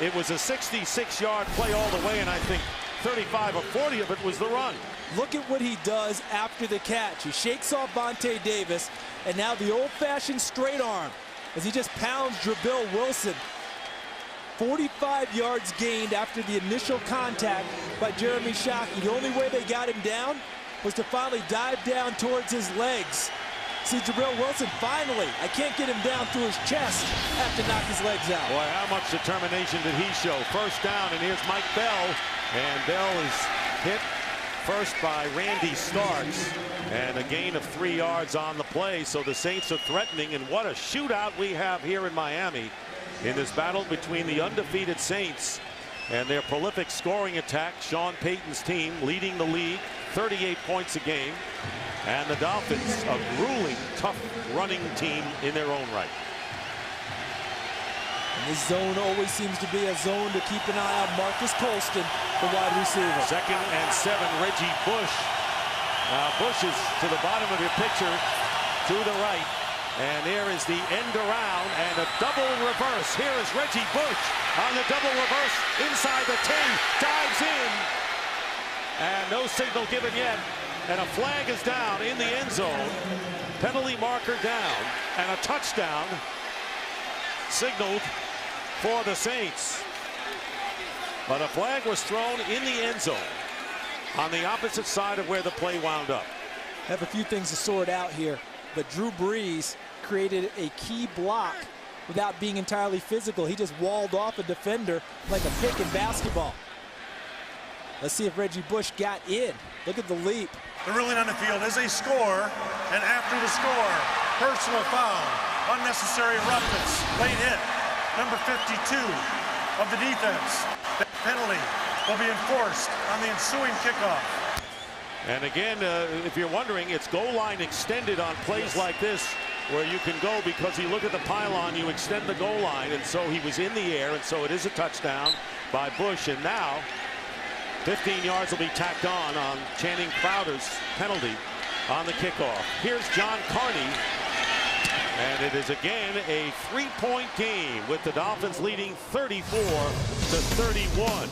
[SPEAKER 1] It was a 66-yard play all the way, and I think 35 or 40 of it was the run.
[SPEAKER 2] Look at what he does after the catch. He shakes off Vontae Davis, and now the old-fashioned straight arm as he just pounds Jabril Wilson. 45 yards gained after the initial contact by Jeremy Shockey. The only way they got him down was to finally dive down towards his legs. See, Jabril Wilson finally, I can't get him down through his chest, have to knock his legs out.
[SPEAKER 1] Boy, how much determination did he show? First down, and here's Mike Bell. And Bell is hit first by Randy Starks. And a gain of 3 yards on the play. So the Saints are threatening, and what a shootout we have here in Miami in this battle between the undefeated Saints and their prolific scoring attack. Sean Payton's team leading the league, 38 points a game. And the Dolphins, a grueling, tough running team in their own right.
[SPEAKER 2] And this zone always seems to be a zone to keep an eye on. Marcus Colston, the wide receiver. 2nd
[SPEAKER 1] and 7, Reggie Bush. Bush is to the bottom of your picture, to the right. And there is the end around and a double reverse. Here is Reggie Bush on the double reverse inside the 10, dives in. And no signal given yet. And a flag is down in the end zone. Penalty marker down. And a touchdown signaled for the Saints. But a flag was thrown in the end zone on the opposite side of where the play wound up.
[SPEAKER 2] I have a few things to sort out here. But Drew Brees created a key block without being entirely physical. He just walled off a defender like a pick in basketball. Let's see if Reggie Bush got in. Look at the leap.
[SPEAKER 4] The ruling on the field is a score, and after the score, personal foul, unnecessary roughness, late hit, number 52 of the defense. That penalty will be enforced on the ensuing kickoff.
[SPEAKER 1] And again, if you're wondering, it's goal line extended on plays like this, where you can go, because you look at the pylon, you extend the goal line, and so he was in the air, and so it is a touchdown by Bush. And now 15 yards will be tacked on Channing Crowder's penalty on the kickoff. Here's John Carney, and it is again a 3-point game with the Dolphins leading 34-31.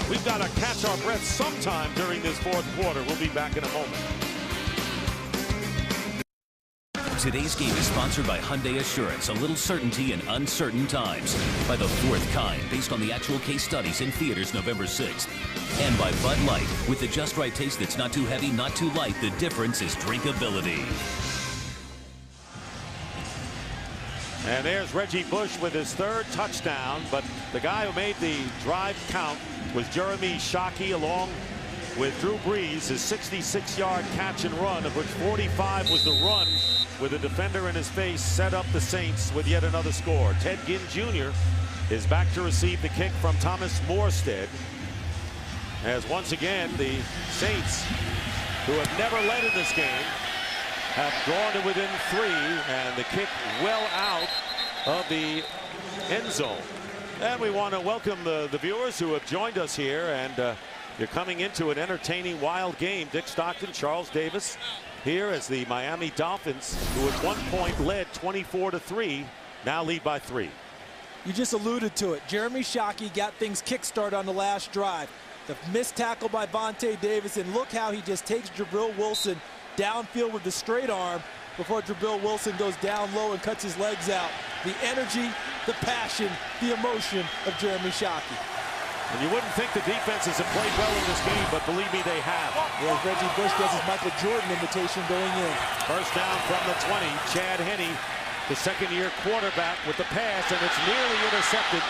[SPEAKER 1] We've got to catch our breath sometime during this 4th quarter. We'll be back in a moment.
[SPEAKER 5] Today's game is sponsored by Hyundai Assurance, a little certainty in uncertain times. By the 4th kind, based on the actual case studies in theaters November 6th. And by Bud Light, with the just right taste that's not too heavy, not too light. The difference is drinkability.
[SPEAKER 1] And there's Reggie Bush with his 3rd touchdown, but the guy who made the drive count was Jeremy Shockey, along with Drew Brees, his 66-yard catch and run, of which 45 was the run with a defender in his face, set up the Saints with yet another score. Ted Ginn Jr. is back to receive the kick from Thomas Morstead, as once again the Saints, who have never led in this game, have drawn to within 3, and the kick well out of the end zone. And we want to welcome the viewers who have joined us here, and you're coming into an entertaining, wild game. Dick Stockton, Charles Davis here as the Miami Dolphins, who at one point led 24-3, now lead by 3.
[SPEAKER 2] You just alluded to it. Jeremy Shockey got things kickstart on the last drive. The missed tackle by Vontae Davis, and look how he just takes Jabril Wilson downfield with the straight arm before Jabril Wilson goes down low and cuts his legs out. The energy, the passion, the emotion of Jeremy Shockey.
[SPEAKER 1] And you wouldn't think the defenses have played well in this game, but believe me, they have.
[SPEAKER 2] Yeah, Reggie Bush does his Michael Jordan imitation going in.
[SPEAKER 1] First down from the 20. Chad Henne, the second-year quarterback, with the pass, and it's nearly intercepted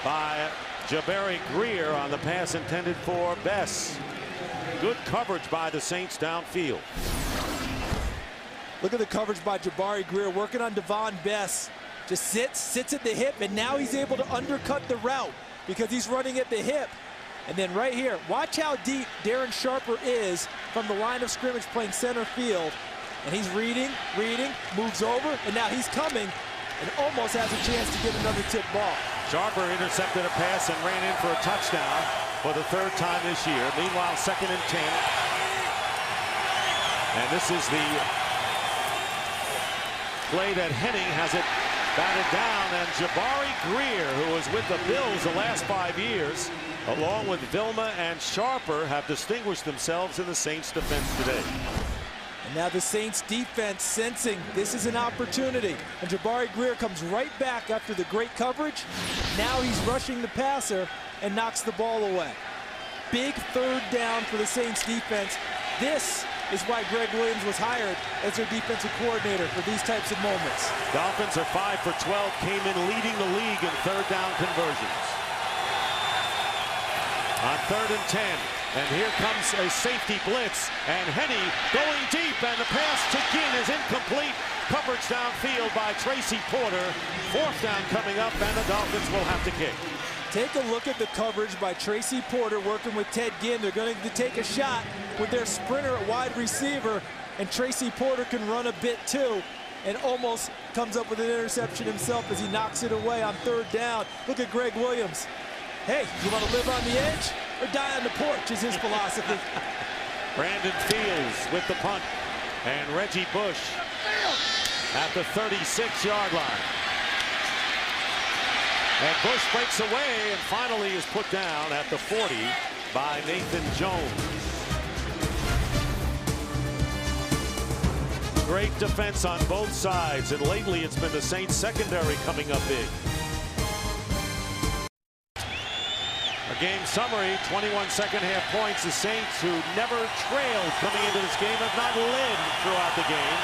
[SPEAKER 1] by Jabari Greer on the pass intended for Bess. Good coverage by the Saints downfield.
[SPEAKER 2] Look at the coverage by Jabari Greer working on Devon Bess. Just sits at the hip, and now he's able to undercut the route because he's running at the hip. And then right here, watch how deep Darren Sharper is from the line of scrimmage playing center field. And he's reading, moves over, and now he's coming and almost has a chance to get another tip ball.
[SPEAKER 1] Sharper intercepted a pass and ran in for a touchdown for the third time this year. Meanwhile, 2nd and 10. And this is the play that Henning has it batted down, and Jabari Greer, who was with the Bills the last 5 years, along with Vilma and Sharper, have distinguished themselves in the Saints defense today.
[SPEAKER 2] And now the Saints defense sensing this is an opportunity. And Jabari Greer comes right back after the great coverage. Now he's rushing the passer and knocks the ball away. Big third down for the Saints defense. This is why Greg Williams was hired as their defensive coordinator for these types of moments.
[SPEAKER 1] Dolphins are 5 for 12, came in leading the league in third down conversions. On 3rd and 10, and here comes a safety blitz, and Henne going deep, and the pass to Ginn is incomplete. Coverage downfield by Tracy Porter. 4th down coming up, and the Dolphins will have to kick.
[SPEAKER 2] Take a look at the coverage by Tracy Porter working with Ted Ginn. They're going to take a shot with their sprinter at wide receiver, and Tracy Porter can run a bit too, and almost comes up with an interception himself as he knocks it away on 3rd down. Look at Greg Williams. Hey, you want to live on the edge or die on the porch is his philosophy.
[SPEAKER 1] Brandon Fields with the punt, and Reggie Bush at the 36-yard line. And Bush breaks away and finally is put down at the 40 by Nathan Jones. Great defense on both sides, and lately it's been the Saints secondary coming up big. A game summary, 21 second-half points. The Saints, who never trailed coming into this game, have not led throughout the game.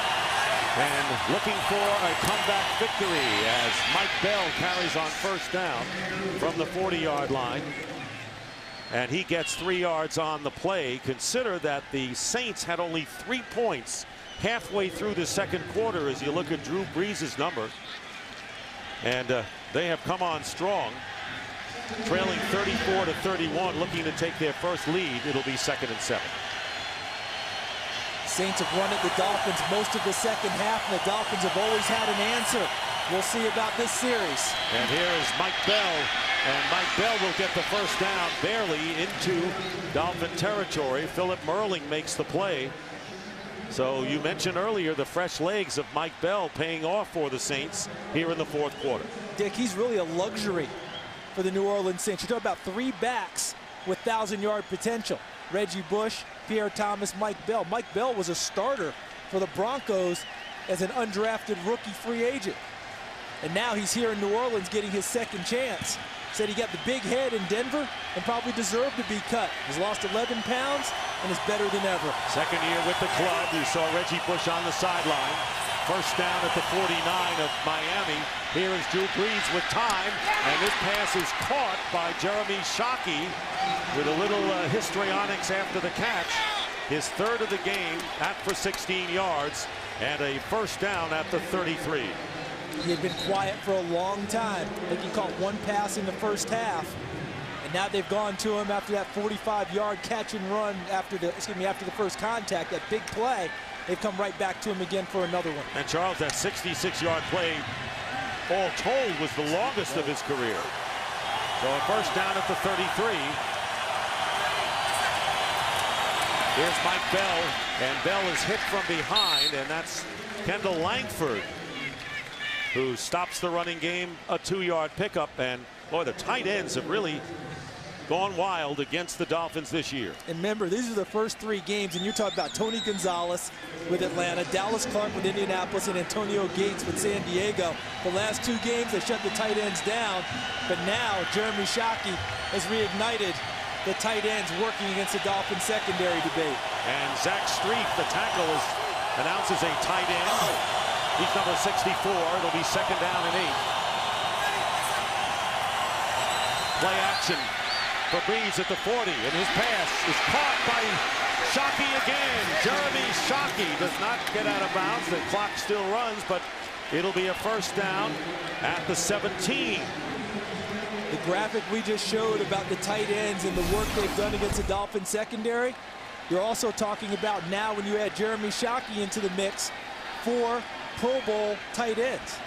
[SPEAKER 1] And looking for a comeback victory as Mike Bell carries on 1st down from the 40-yard line. And he gets 3 yards on the play. Consider that the Saints had only 3 points halfway through the 2nd quarter as you look at Drew Brees' number. And they have come on strong, trailing 34-31, looking to take their first lead. It'll be 2nd and 7.
[SPEAKER 2] Saints have run at the Dolphins most of the second half, and the Dolphins have always had an answer. We'll see about this series.
[SPEAKER 1] And here is Mike Bell, and Mike Bell will get the first down barely into Dolphin territory. Philip Merling makes the play. So you mentioned earlier the fresh legs of Mike Bell paying off for the Saints here in the 4th quarter.
[SPEAKER 2] Dick, he's really a luxury for the New Orleans Saints. You're talking about 3 backs with 1,000-yard potential. Reggie Bush, Pierre Thomas, Mike Bell. Mike Bell was a starter for the Broncos as an undrafted rookie free agent. And now he's here in New Orleans getting his 2nd chance. Said he got the big head in Denver and probably deserved to be cut. He's lost 11 pounds and is better than ever.
[SPEAKER 1] 2nd year with the club. We saw Reggie Bush on the sideline. 1st down at the 49 of Miami. Here is Drew Brees with time, and this pass is caught by Jeremy Shockey with a little histrionics after the catch. His 3rd of the game, at for 16 yards, and a 1st down at the 33.
[SPEAKER 2] He had been quiet for a long time. I think he caught 1 pass in the 1st half, and now they've gone to him after that 45-yard catch and run after the 1st contact, that big play. They've come right back to him again for another one.
[SPEAKER 1] And Charles, that 66-yard play, all told, was the longest of his career. So a 1st down at the 33. Here's Mike Bell, and Bell is hit from behind, and that's Kendall Langford who stops the running game, a 2-yard pickup. And boy, the tight ends have really gone wild against the Dolphins this year.
[SPEAKER 2] And remember, these are the first 3 games, and you're talking about Tony Gonzalez with Atlanta, Dallas Clark with Indianapolis, and Antonio Gates with San Diego. The last 2 games, they shut the tight ends down, but now Jeremy Shockey has reignited the tight ends working against the Dolphins secondary debate.
[SPEAKER 1] And Zach Streif, the tackle, announces a tight end. He's number 64. It'll be 2nd down and 8. Play action for Brees at the 40, and his pass is caught by Shockey again. Jeremy Shockey does not get out of bounds. The clock still runs, but it'll be a 1st down at the 17.
[SPEAKER 2] The graphic we just showed about the tight ends and the work they've done against the Dolphins secondary, you're also talking about now when you add Jeremy Shockey into the mix, 4 Pro Bowl tight ends.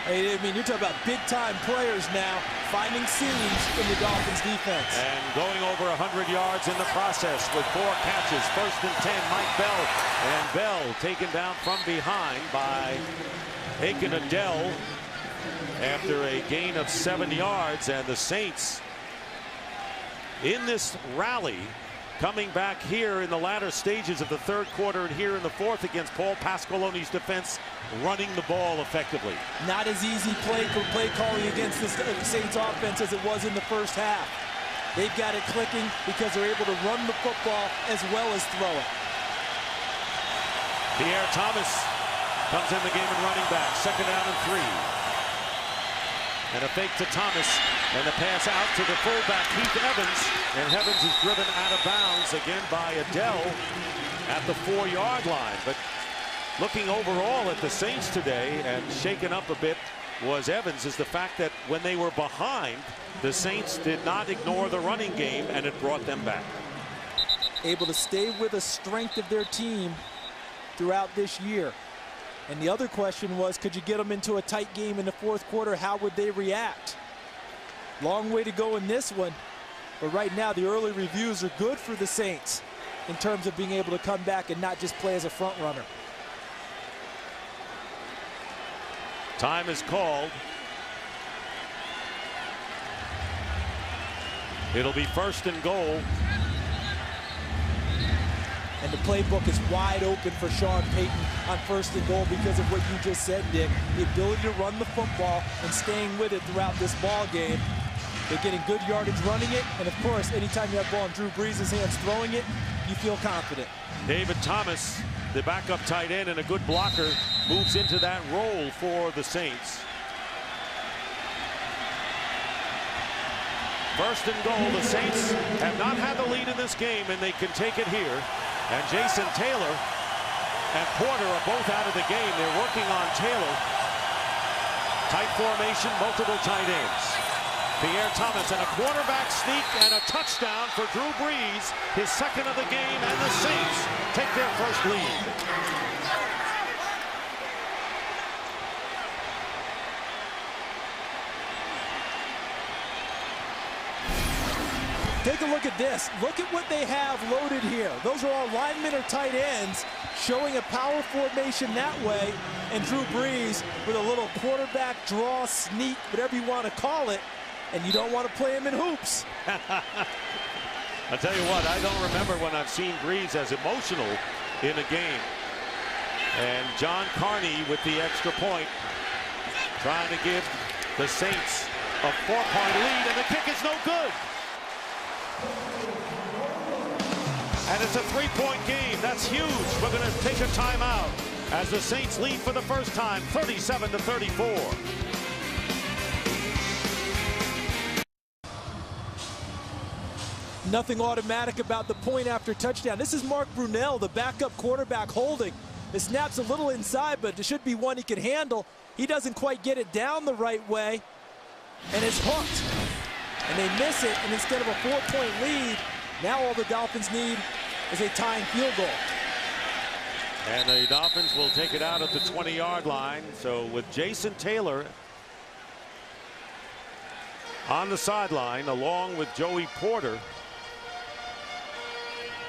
[SPEAKER 2] I mean, you're talking about big-time players now finding seams in the Dolphins defense.
[SPEAKER 1] And going over 100 yards in the process with 4 catches. 1st and 10, Mike Bell. And Bell taken down from behind by Aiken Adele after a gain of 7 yards. And the Saints in this rally coming back here in the latter stages of the 3rd quarter and here in the 4th against Paul Pasqualone's defense, running the ball effectively.
[SPEAKER 2] Not as easy play calling against the Saints offense as it was in the 1st half. They've got it clicking because they're able to run the football as well as throw it.
[SPEAKER 1] Pierre Thomas comes in the game and running back. 2nd down and 3. And a fake to Thomas, and the pass out to the fullback, Keith Evans. And Evans is driven out of bounds again by Adele at the 4-yard line. But looking overall at the Saints today and shaken up a bit was Evans, is the fact that when they were behind, the Saints did not ignore the running game, and it brought them back.
[SPEAKER 2] Able to stay with the strength of their team throughout this year. And the other question was, could you get them into a tight game in the 4th quarter? How would they react? Long way to go in this one. But right now, the early reviews are good for the Saints in terms of being able to come back and not just play as a front runner.
[SPEAKER 1] Time is called. It'll be 1st and goal.
[SPEAKER 2] And the playbook is wide open for Sean Payton on 1st and goal because of what you just said, Dick. The ability to run the football and staying with it throughout this ball game. They're getting good yardage running it. And, of course, anytime you have the ball in Drew Brees' hands throwing it, you feel confident. David
[SPEAKER 1] Thomas, the backup tight end and a good blocker, moves into that role for the Saints. 1st and goal. The Saints have not had the lead in this game, and they can take it here. And Jason Taylor and Porter are both out of the game. They're working on Taylor. Tight formation, multiple tight ends. Pierre Thomas and a quarterback sneak and a touchdown for Drew Brees, his 2nd of the game, and the Saints take their 1st lead.
[SPEAKER 2] Take a look at this. Look at what they have loaded here. Those are all linemen or tight ends showing a power formation that way. And Drew Brees with a little quarterback draw, sneak, whatever you want to call it. And you don't want to play him in hoops.
[SPEAKER 1] I'll tell you what, I don't remember when I've seen Brees as emotional in a game. And John Carney with the extra point, trying to give the Saints a 4-point lead, and the kick is no good. And it's a 3-point game. That's huge. We're going to take a timeout as the Saints lead for the first time, 37-34.
[SPEAKER 2] Nothing automatic about the point after touchdown. This is Mark Brunell, the backup quarterback, holding. The snap's a little inside, but it should be one he can handle. He doesn't quite get it down the right way, and it's hooked. And they miss it, and instead of a 4-point lead, now all the Dolphins need is a tying field goal.
[SPEAKER 1] And the Dolphins will take it out at the 20-yard line. So with Jason Taylor on the sideline, along with Joey Porter,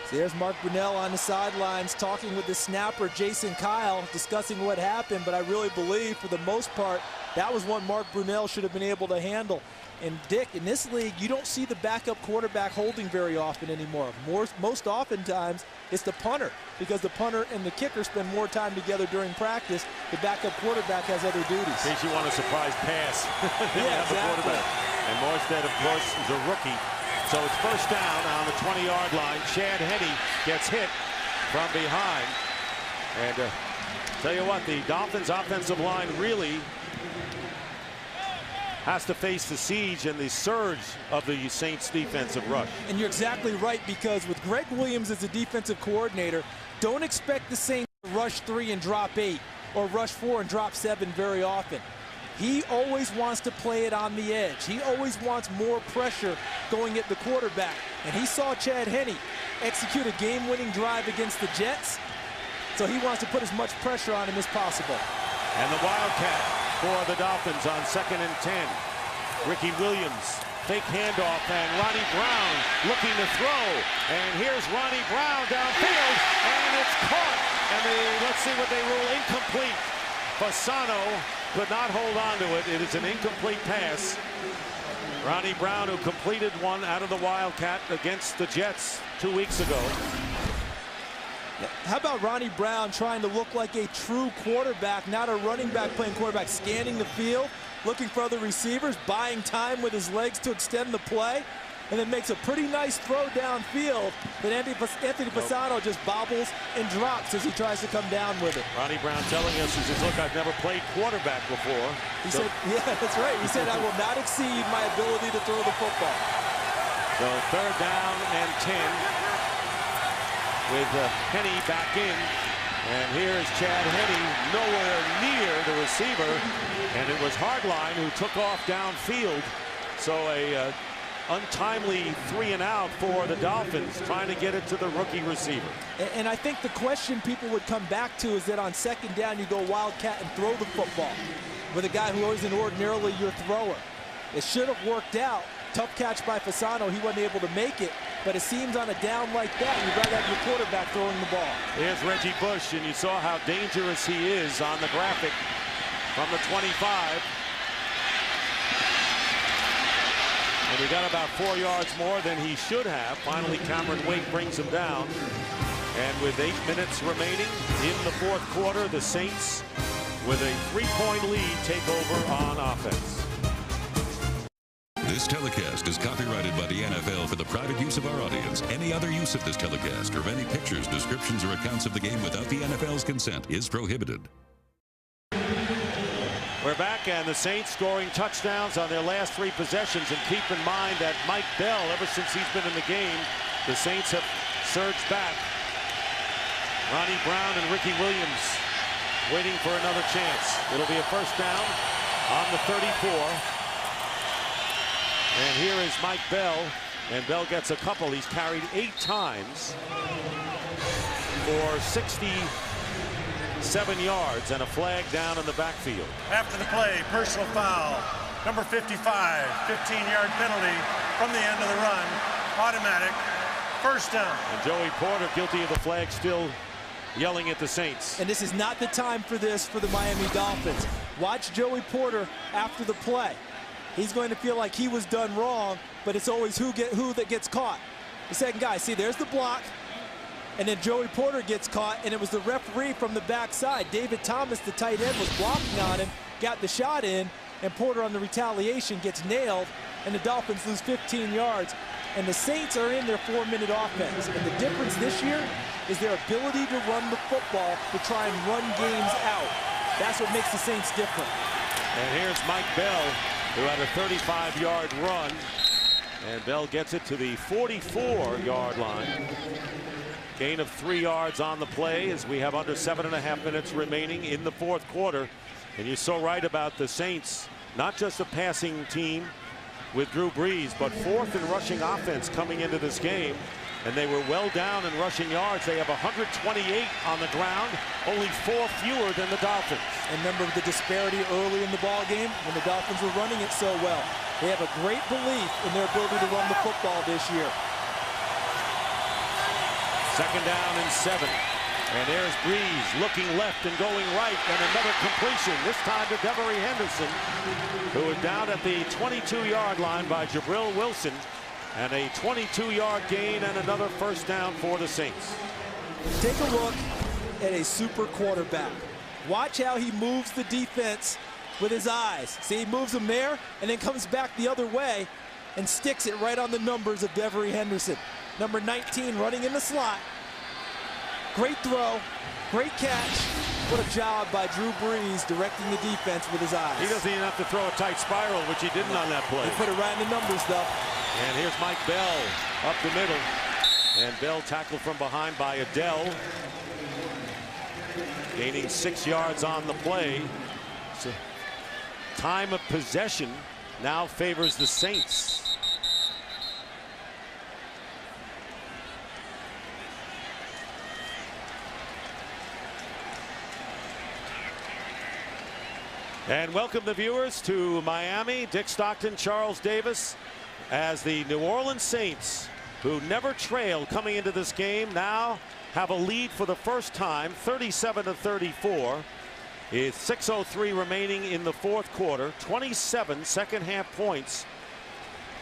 [SPEAKER 2] So there's Mark Brunell on the sidelines talking with the snapper, Jason Kyle, discussing what happened, but I really believe for the most part, that was one Mark Brunell should have been able to handle. And Dick, in this league, you don't see the backup quarterback holding very often anymore. Most oftentimes, it's the punter, because the punter and the kicker spend more time together during practice. The backup quarterback has other duties.
[SPEAKER 1] In case you want a surprise pass,
[SPEAKER 2] yeah, exactly.
[SPEAKER 1] The quarterback. And Morstead, of course, is a rookie. So it's first down on the 20-yard line. Chad Henne gets hit from behind. And tell you what, the Dolphins' offensive line really has to face the siege and the surge of the Saints' defensive rush.
[SPEAKER 2] And you're exactly right, because with Greg Williams as the defensive coordinator, don't expect the Saints to rush 3 and drop 8 or rush 4 and drop 7 very often. He always wants to play it on the edge. He always wants more pressure going at the quarterback. And he saw Chad Henne execute a game-winning drive against the Jets, so he wants to put as much pressure on him as possible.
[SPEAKER 1] And the Wildcat for the Dolphins on 2nd and 10. Ricky Williams, fake handoff, and Ronnie Brown looking to throw. And here's Ronnie Brown downfield, and it's caught. And let's see what they rule, incomplete. Fasano could not hold on to it. It is an incomplete pass. Ronnie Brown, who completed one out of the Wildcat against the Jets 2 weeks ago.
[SPEAKER 2] How about Ronnie Brown trying to look like a true quarterback, not a running back playing quarterback, scanning the field, looking for other receivers, buying time with his legs to extend the play, and then makes a pretty nice throw downfield. But Anthony Fasano just bobbles and drops as he tries to come down with it.
[SPEAKER 1] Ronnie Brown telling us, he says, look, I've never played quarterback before.
[SPEAKER 2] He said, yeah, that's right. He said, I will not exceed my ability to throw the football.
[SPEAKER 1] So 3rd down and 10. With Henne back in, and here is Chad Henne nowhere near the receiver, and it was Hardline who took off downfield. So a untimely 3 and out for the Dolphins, trying to get it to the rookie receiver.
[SPEAKER 2] And I think the question people would come back to is that on 2nd down you go Wildcat and throw the football with a guy who isn't ordinarily your thrower. It should have worked out. Tough catch by Fasano. He wasn't able to make it. But it seems on a down like that, you'd rather have your quarterback throwing the ball.
[SPEAKER 1] Here's Reggie Bush, and you saw how dangerous he is on the graphic from the 25. And he got about 4 yards more than he should have. Finally, Cameron Wake brings him down. And with 8 minutes remaining in the 4th quarter, the Saints, with a 3-point lead, take over on offense.
[SPEAKER 7] This telecast is copyrighted by the NFL for the private use of our audience. Any other use of this telecast or of any pictures, descriptions, or accounts of the game without the NFL's consent is prohibited.
[SPEAKER 1] We're back, and the Saints scoring touchdowns on their last 3 possessions. And keep in mind that Mike Bell, ever since he's been in the game, the Saints have surged back. Ronnie Brown and Ricky Williams waiting for another chance. It'll be a first down on the 34. And here is Mike Bell, and Bell gets a couple. He's carried 8 times for 67 yards and a flag down in the backfield.
[SPEAKER 4] After the play, personal foul, number 55, 15-yard penalty from the end of the run, automatic, first down.
[SPEAKER 1] And Joey Porter, guilty of the flag, still yelling at the Saints.
[SPEAKER 2] And this is not the time for this for the Miami Dolphins. Watch Joey Porter after the play. He's going to feel like he was done wrong, but it's always who that gets caught. The second guy, see, there's the block, and then Joey Porter gets caught, and it was the referee from the backside. David Thomas, the tight end, was blocking on him, got the shot in, and Porter on the retaliation gets nailed, and the Dolphins lose 15 yards. And the Saints are in their 4-minute offense. And the difference this year is their ability to run the football to try and run games out. That's what makes the Saints different.
[SPEAKER 1] And here's Mike Bell, who had a 35-yard run, and Bell gets it to the 44-yard line. Gain of 3 yards on the play as we have under 7.5 minutes remaining in the 4th quarter. And you're so right about the Saints, not just a passing team with Drew Brees, but 4th in rushing offense coming into this game. And they were well down in rushing yards. They have 128 on the ground, only 4 fewer than the Dolphins.
[SPEAKER 2] And remember the disparity early in the ball game when the Dolphins were running it so well. They have a great belief in their ability to run the football this year.
[SPEAKER 1] Second down and 7. And there's Brees looking left and going right, and another completion, this time to Devery Henderson, who is down at the 22-yard line by Jabril Wilson, and a 22-yard gain and another first down for the Saints.
[SPEAKER 2] Take a look at a super quarterback. Watch how he moves the defense with his eyes. See, he moves them there and then comes back the other way and sticks it right on the numbers of Devery Henderson. Number 19 running in the slot. Great throw, great catch. What a job by Drew Brees directing the defense with his eyes.
[SPEAKER 1] He doesn't even have to throw a tight spiral, which he didn't on that play.
[SPEAKER 2] He put it right in the numbers, though.
[SPEAKER 1] And here's Mike Bell up the middle. And Bell tackled from behind by Adele. Gaining 6 yards on the play. So time of possession now favors the Saints. And welcome the viewers to Miami. Dick Stockton, Charles Davis, as the New Orleans Saints, who never trailed coming into this game, now have a lead for the first time, 37-34. It's 6:03 remaining in the fourth quarter. 27 second half points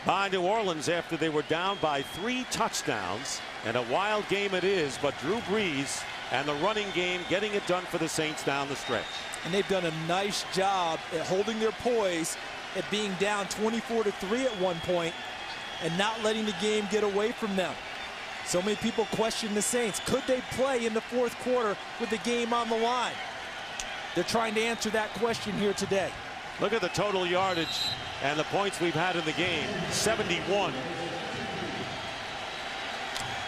[SPEAKER 1] by New Orleans after they were down by 3 touchdowns. And a wild game it is, but Drew Brees and the running game getting it done for the Saints down the stretch.
[SPEAKER 2] And they've done a nice job at holding their poise, at being down 24-3 at one point, and not letting the game get away from them. So many people question the Saints. Could they play in the fourth quarter with the game on the line? They're trying to answer that question here today.
[SPEAKER 1] Look at the total yardage and the points we've had in the game. 71.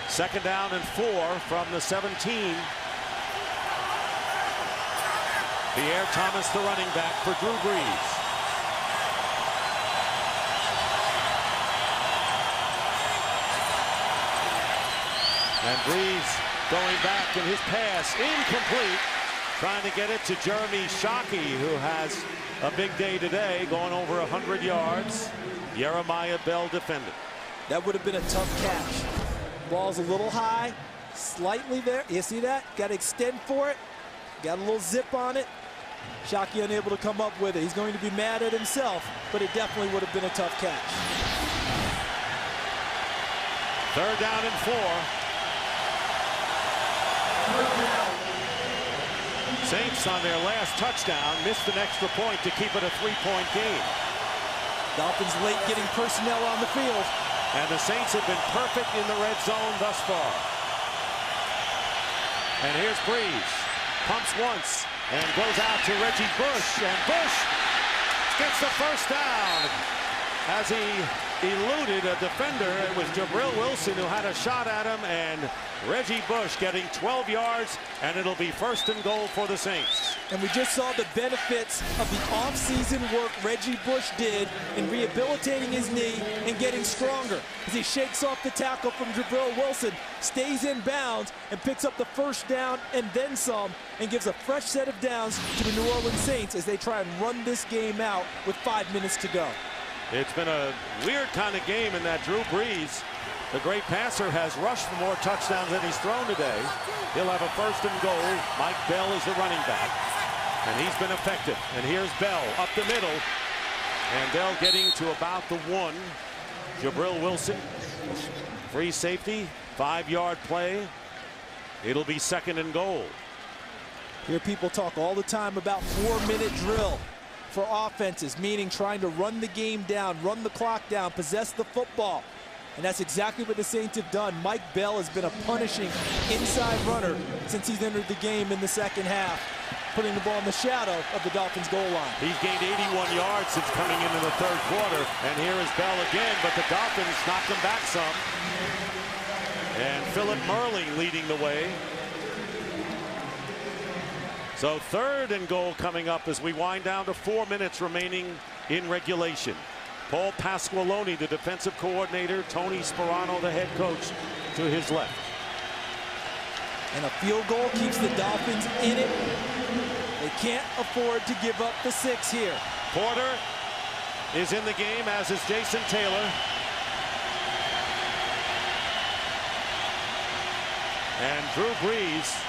[SPEAKER 1] Second down and 4 from the 17. Pierre Thomas, the running back for Drew Brees. And Brees going back, and his pass incomplete. Trying to get it to Jeremy Shockey, who has a big day today, going over 100 yards. Jeremiah Bell defended.
[SPEAKER 2] That would have been a tough catch. Ball's a little high, slightly there. You see that? Got to extend for it. Got a little zip on it. Shockey unable to come up with it. He's going to be mad at himself, but it definitely would have been a tough catch.
[SPEAKER 1] Third down and 4. Saints on their last touchdown missed an extra point to keep it a 3-point game.
[SPEAKER 2] Dolphins late getting personnel on the field.
[SPEAKER 1] And the Saints have been perfect in the red zone thus far. And here's Brees. Pumps once and goes out to Reggie Bush. And Bush gets the first down as he eluded a defender. It was Jabril Wilson who had a shot at him, and Reggie Bush getting 12 yards, and it'll be first and goal for the Saints.
[SPEAKER 2] And we just saw the benefits of the offseason work Reggie Bush did in rehabilitating his knee and getting stronger as he shakes off the tackle from Jabril Wilson, stays in bounds, and picks up the first down and then some, and gives a fresh set of downs to the New Orleans Saints as they try and run this game out with 5 minutes to go.
[SPEAKER 1] It's been a weird kind of game in that Drew Brees, the great passer, has rushed for more touchdowns than he's thrown today. He'll have a first and goal. Mike Bell is the running back, and he's been effective. And here's Bell up the middle, and Bell getting to about the 1. Jabril Wilson, free safety, 5-yard play. It'll be second and goal.
[SPEAKER 2] Hear people talk all the time about 4-minute drill for offenses, meaning trying to run the game down, run the clock down, possess the football. And that's exactly what the Saints have done. Mike Bell has been a punishing inside runner since he's entered the game in the second half, putting the ball in the shadow of the Dolphins' goal line.
[SPEAKER 1] He's gained 81 yards since coming into the third quarter. And here is Bell again, but the Dolphins knocked him back some. And Philip Merling leading the way. So third and goal coming up as we wind down to 4 minutes remaining in regulation. Paul Pasqualoni, the defensive coordinator, Tony Sperano, the head coach, to his left.
[SPEAKER 2] And a field goal keeps the Dolphins in it. They can't afford to give up the 6 here.
[SPEAKER 1] Porter is in the game, as is Jason Taylor. And Drew Brees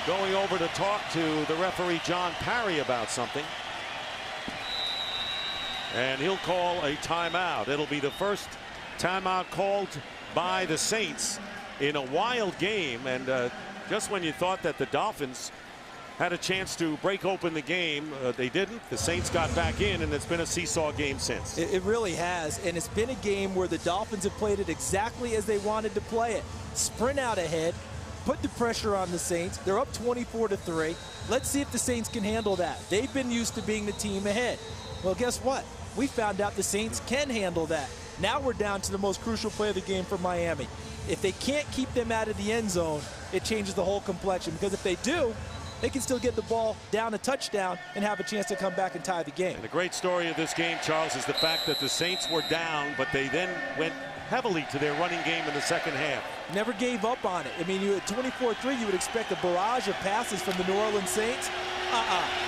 [SPEAKER 1] going over to talk to the referee John Parry about something. And he'll call a timeout. It'll be the first timeout called by the Saints in a wild game. And just when you thought that the Dolphins had a chance to break open the game, they didn't. The Saints got back in, and it's been a seesaw game since.
[SPEAKER 2] It really has, and it's been a game where the Dolphins have played it exactly as they wanted to play it. Sprint out ahead, put the pressure on the Saints. They're up 24-3. Let's see if the Saints can handle that. They've been used to being the team ahead. Well, guess what? We found out the Saints can handle that. Now we're down to the most crucial play of the game for Miami. If they can't keep them out of the end zone, it changes the whole complexion, because if they do, they can still get the ball down a touchdown and have a chance to come back and tie the game.
[SPEAKER 1] And the great story of this game, Charles, is the fact that the Saints were down, but they then went heavily to their running game in the second half.
[SPEAKER 2] Never gave up on it. I mean, you at 24-3, you would expect a barrage of passes from the New Orleans Saints.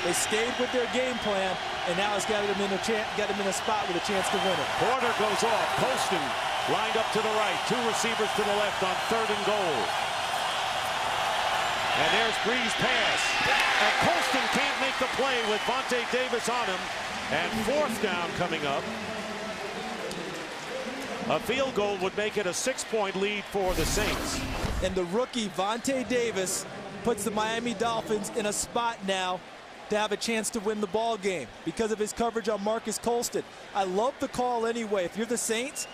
[SPEAKER 2] They stayed with their game plan, and now it's got them in a spot with a chance to win it.
[SPEAKER 1] Porter goes off. Colston lined up to the right. Two receivers to the left on 3rd and goal. And there's Brees' pass. And Colston can't make the play with Vontae Davis on him. And 4th down coming up. A field goal would make it a 6-point lead for the Saints.
[SPEAKER 2] And the rookie, Vontae Davis, puts the Miami Dolphins in a spot now to have a chance to win the ball game because of his coverage on Marcus Colston. I love the call anyway. If you're the Saints,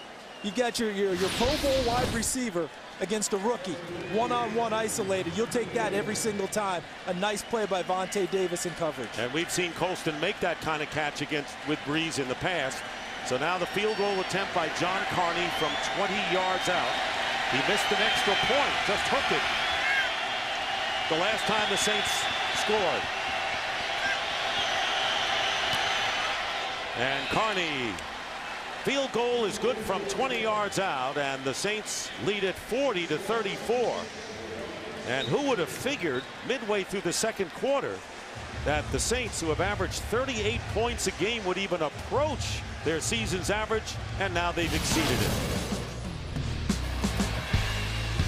[SPEAKER 2] you've got your Pro Bowl wide receiver against a rookie, one-on-one isolated. You'll take that every single time. A nice play by Vontae Davis in coverage.
[SPEAKER 1] And we've seen Colston make that kind of catch with Brees in the past. So now the field goal attempt by John Carney from 20 yards out. He missed an extra point, just hooked it. The last time the Saints scored. And Carney, field goal is good from 20 yards out, and the Saints lead it 40-34. And who would have figured midway through the second quarter that the Saints, who have averaged 38 points a game, would even approach their season's average, and now they've exceeded it.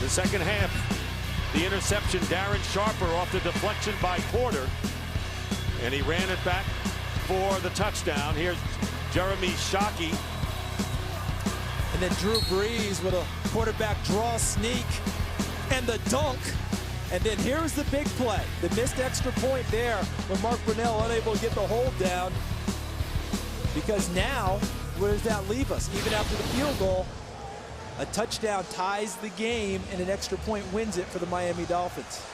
[SPEAKER 1] The second half, the interception, Darren Sharper off the deflection by Porter, and he ran it back for the touchdown. Here's Jeremy Shockey.
[SPEAKER 2] And then Drew Brees with a quarterback draw sneak and the dunk. And then here's the big play, the missed extra point there when Mark Brunell unable to get the hold down. Because now, where does that leave us? Even after the field goal, a touchdown ties the game, and an extra point wins it for the Miami Dolphins.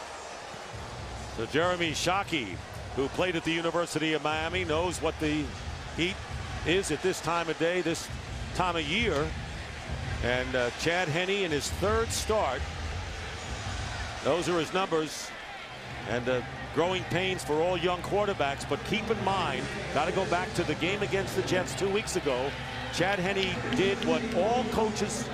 [SPEAKER 1] So Jeremy Shockey, who played at the University of Miami, knows what the heat is at this time of day, this time of year. And Chad Henne in his 3rd start. Those are his numbers. And growing pains for all young quarterbacks, but keep in mind, got to go back to the game against the Jets 2 weeks ago. Chad Henne did what all coaches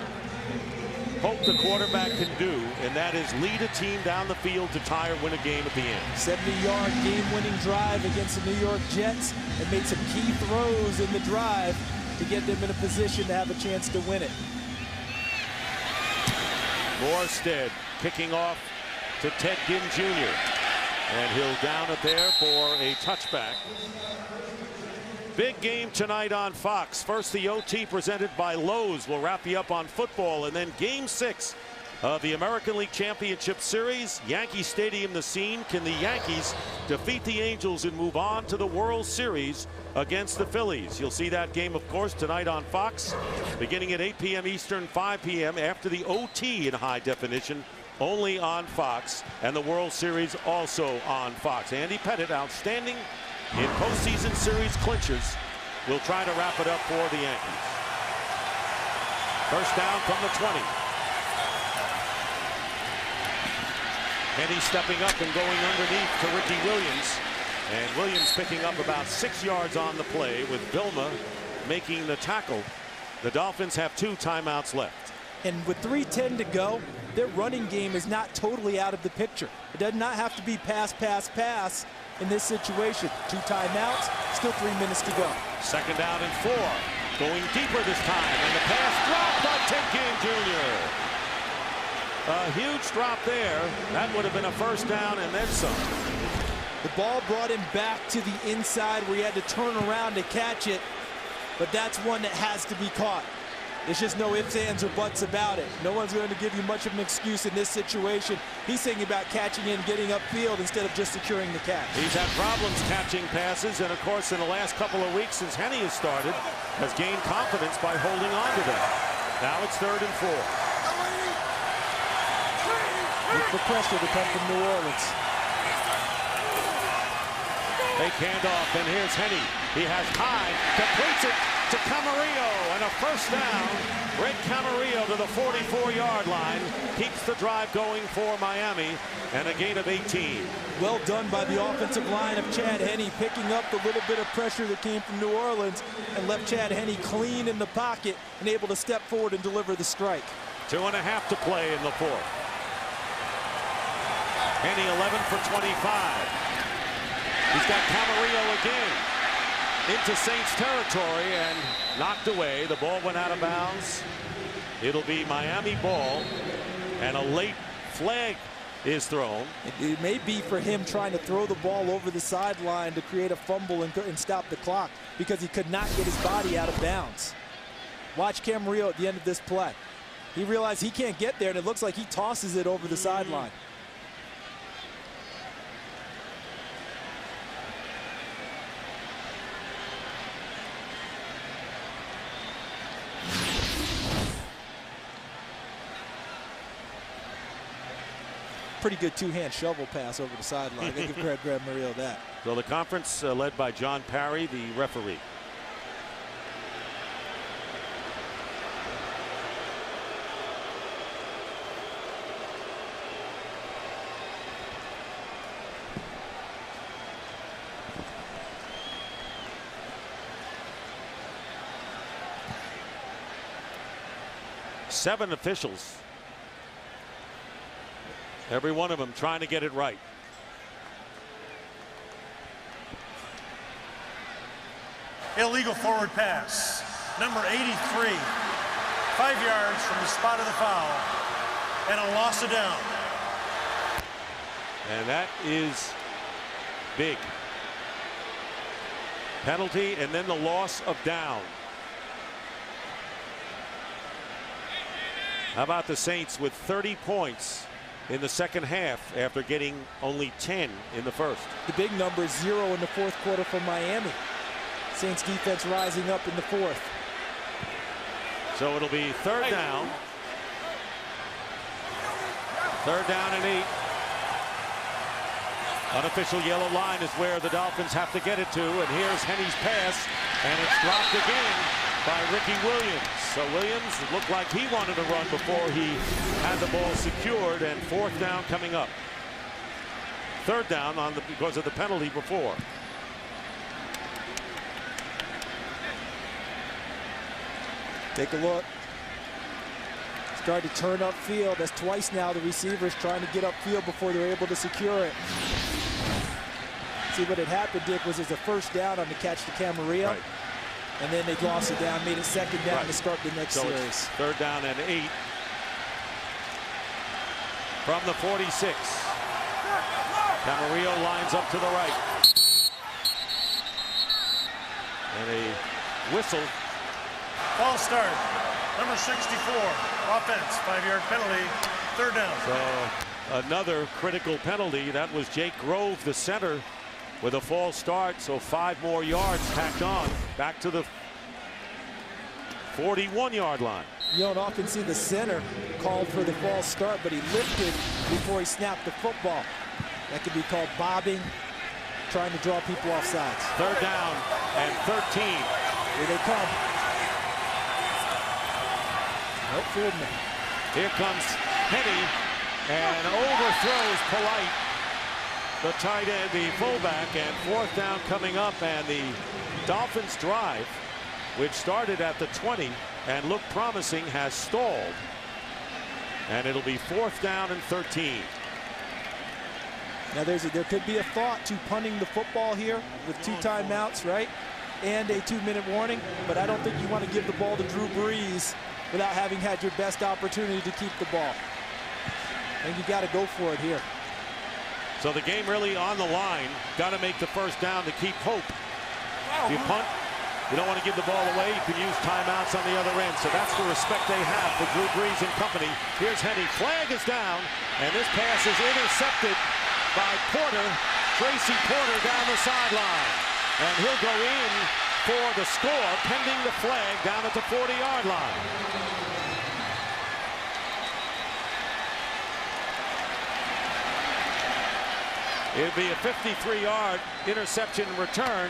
[SPEAKER 1] hope the quarterback can do, and that is lead a team down the field to tie or win a game at the end.
[SPEAKER 2] 70-yard game-winning drive against the New York Jets, and made some key throws in the drive to get them in a position to have a chance to win it.
[SPEAKER 1] Morstead kicking off to Ted Ginn Jr. And he'll down it there for a touchback. Big game tonight on Fox. First, the OT presented by Lowe's will wrap you up on football. And then Game 6 of the American League Championship Series. Yankee Stadium the scene. Can the Yankees defeat the Angels and move on to the World Series against the Phillies? You'll see that game, of course, tonight on Fox, beginning at 8 p.m. Eastern, 5 p.m. after the OT in high definition, only on Fox, and the World Series also on Fox. Andy Pettit, outstanding in postseason series clinchers, will try to wrap it up for the Yankees. First down from the 20. Henne stepping up and going underneath to Ricky Williams. And Williams picking up about 6 yards on the play, with Vilma making the tackle. The Dolphins have 2 timeouts left.
[SPEAKER 2] And with 3:10 to go, their running game is not totally out of the picture. It does not have to be pass, pass, pass in this situation. 2 timeouts, still 3 minutes to go.
[SPEAKER 1] Second down and 4. Going deeper this time, and the pass dropped by Ted Ginn Jr. A huge drop there. That would have been a first down and then some.
[SPEAKER 2] The ball brought him back to the inside where he had to turn around to catch it, but that's one that has to be caught. There's just no ifs, ands, or buts about it. No one's going to give you much of an excuse in this situation. He's thinking about catching in, getting upfield instead of just securing the catch.
[SPEAKER 1] He's had problems catching passes, and of course in the last couple of weeks since Henne has started, has gained confidence by holding on to them. Now it's 3rd and 4.
[SPEAKER 2] Look for pressure to come from New Orleans.
[SPEAKER 1] Fake handoff, and here's Henne. He has time, completes it to Camarillo, and a first down. Greg Camarillo to the 44-yard line. Keeps the drive going for Miami, and a gain of 18.
[SPEAKER 2] Well done by the offensive line of Chad Henne, picking up the little bit of pressure that came from New Orleans and left Chad Henne clean in the pocket and able to step forward and deliver the strike.
[SPEAKER 1] 2.5 to play in the 4th. Henne 11 for 25. He's got Camarillo again into Saints territory and knocked away. The ball went out of bounds. It'll be Miami ball, and a late flag is thrown.
[SPEAKER 2] It may be for him trying to throw the ball over the sideline to create a fumble and stop the clock because he could not get his body out of bounds. Watch Camarillo at the end of this play. He realized he can't get there, and it looks like he tosses it over the sideline. Pretty good two-hand shovel pass over the sideline. They give Greg Camarillo that.
[SPEAKER 1] So the conference led by John Parry, the referee. Seven officials. Every one of them trying to get it right.
[SPEAKER 4] Illegal forward pass. Number 83. 5 yards from the spot of the foul. And a loss of down.
[SPEAKER 1] And that is big. Penalty and then the loss of down. How about the Saints with 30 points in the second half after getting only 10 in the first?
[SPEAKER 2] The big number is 0 in the 4th quarter for Miami. Saints defense rising up in the 4th.
[SPEAKER 1] So it'll be 3rd down. 3rd down and 8. Unofficial yellow line is where the Dolphins have to get it to, and here's Henne's pass, and it's dropped again by Ricky Williams. So Williams looked like he wanted to run before he had the ball secured, and 4th down coming up. 3rd down because of the penalty before.
[SPEAKER 2] Take a look. Started to turn upfield. That's twice now the receivers trying to get upfield before they're able to secure it. See what had happened, Dick, was a first down on the catch to Camarillo. Right. And then they lost it down, made it 2nd down to start the next series.
[SPEAKER 1] It's 3rd down and 8 from the 46. Camarillo lines up to the right. And a whistle.
[SPEAKER 4] False start. Number 64. Offense. 5-yard penalty. 3rd down.
[SPEAKER 1] So another critical penalty. That was Jake Grove, the center, with a false start, so 5 more yards tacked on back to the 41-yard line.
[SPEAKER 2] You don't often see the center called for the false start, but he lifted before he snapped the football. That could be called bobbing, trying to draw people off sides.
[SPEAKER 1] 3rd down and 13.
[SPEAKER 2] Here they come. Nope, fooled me.
[SPEAKER 1] Here comes Henne and overthrows Polite, the tight end, the fullback, and 4th down coming up, and the Dolphins drive, which started at the 20 and looked promising, has stalled. And it'll be 4th down and 13.
[SPEAKER 2] Now there could be a thought to punting the football here with 2 timeouts, right? And a 2-minute warning, but I don't think you want to give the ball to Drew Brees without having had your best opportunity to keep the ball. And you got to go for it here.
[SPEAKER 1] So the game really on the line. Got to make the first down to keep hope. If you punt, you don't want to give the ball away. You can use timeouts on the other end. So that's the respect they have for Drew Brees and company. Here's Henny. Flag is down, and this pass is intercepted by Porter. Tracy Porter down the sideline. And he'll go in for the score, pending the flag down at the 40-yard line. It'd be a 53-yard interception return,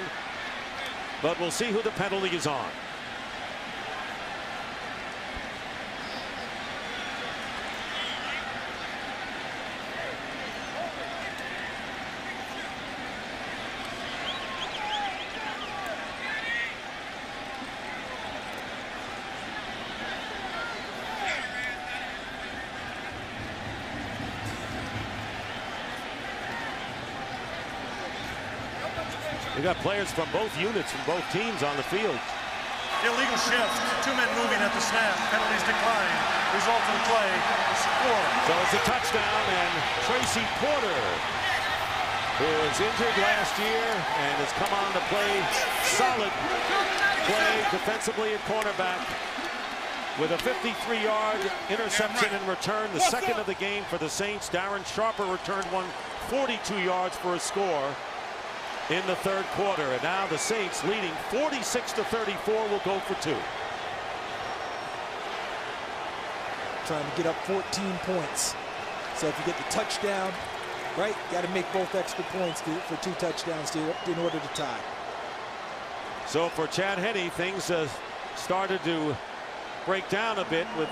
[SPEAKER 1] but we'll see who the penalty is on. We got players from both units, from both teams on the field.
[SPEAKER 4] Illegal shift. 2 men moving at the snap. Penalties decline. Resulting play. Score.
[SPEAKER 1] So it's a touchdown, and Tracy Porter, who was injured last year and has come on to play solid play defensively at cornerback with a 53-yard interception in return, the second of the game for the Saints. Darren Sharper returned one 42 yards for a score in the third quarter, and now the Saints leading 46-34 will go for 2.
[SPEAKER 2] Trying to get up 14 points. So if you get the touchdown, right, got to make both extra points for 2 touchdowns in order to tie.
[SPEAKER 1] So for Chad Henne, things started to break down a bit with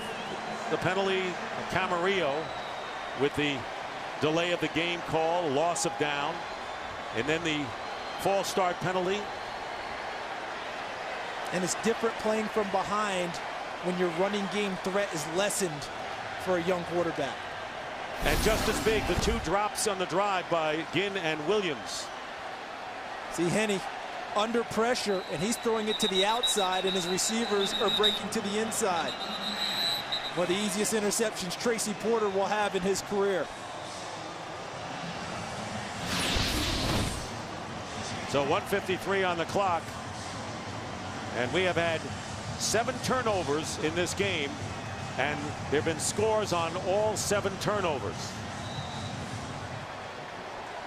[SPEAKER 1] the penalty of Camarillo, with the delay of the game call, loss of down, and then the false start penalty.
[SPEAKER 2] And it's different playing from behind when your running game threat is lessened for a young quarterback.
[SPEAKER 1] And just as big, the 2 drops on the drive by Ginn and Williams.
[SPEAKER 2] See Henne under pressure, and he's throwing it to the outside, and his receivers are breaking to the inside. One of the easiest interceptions Tracy Porter will have in his career.
[SPEAKER 1] So 1:53 on the clock, and we have had 7 turnovers in this game, and there have been scores on all 7 turnovers.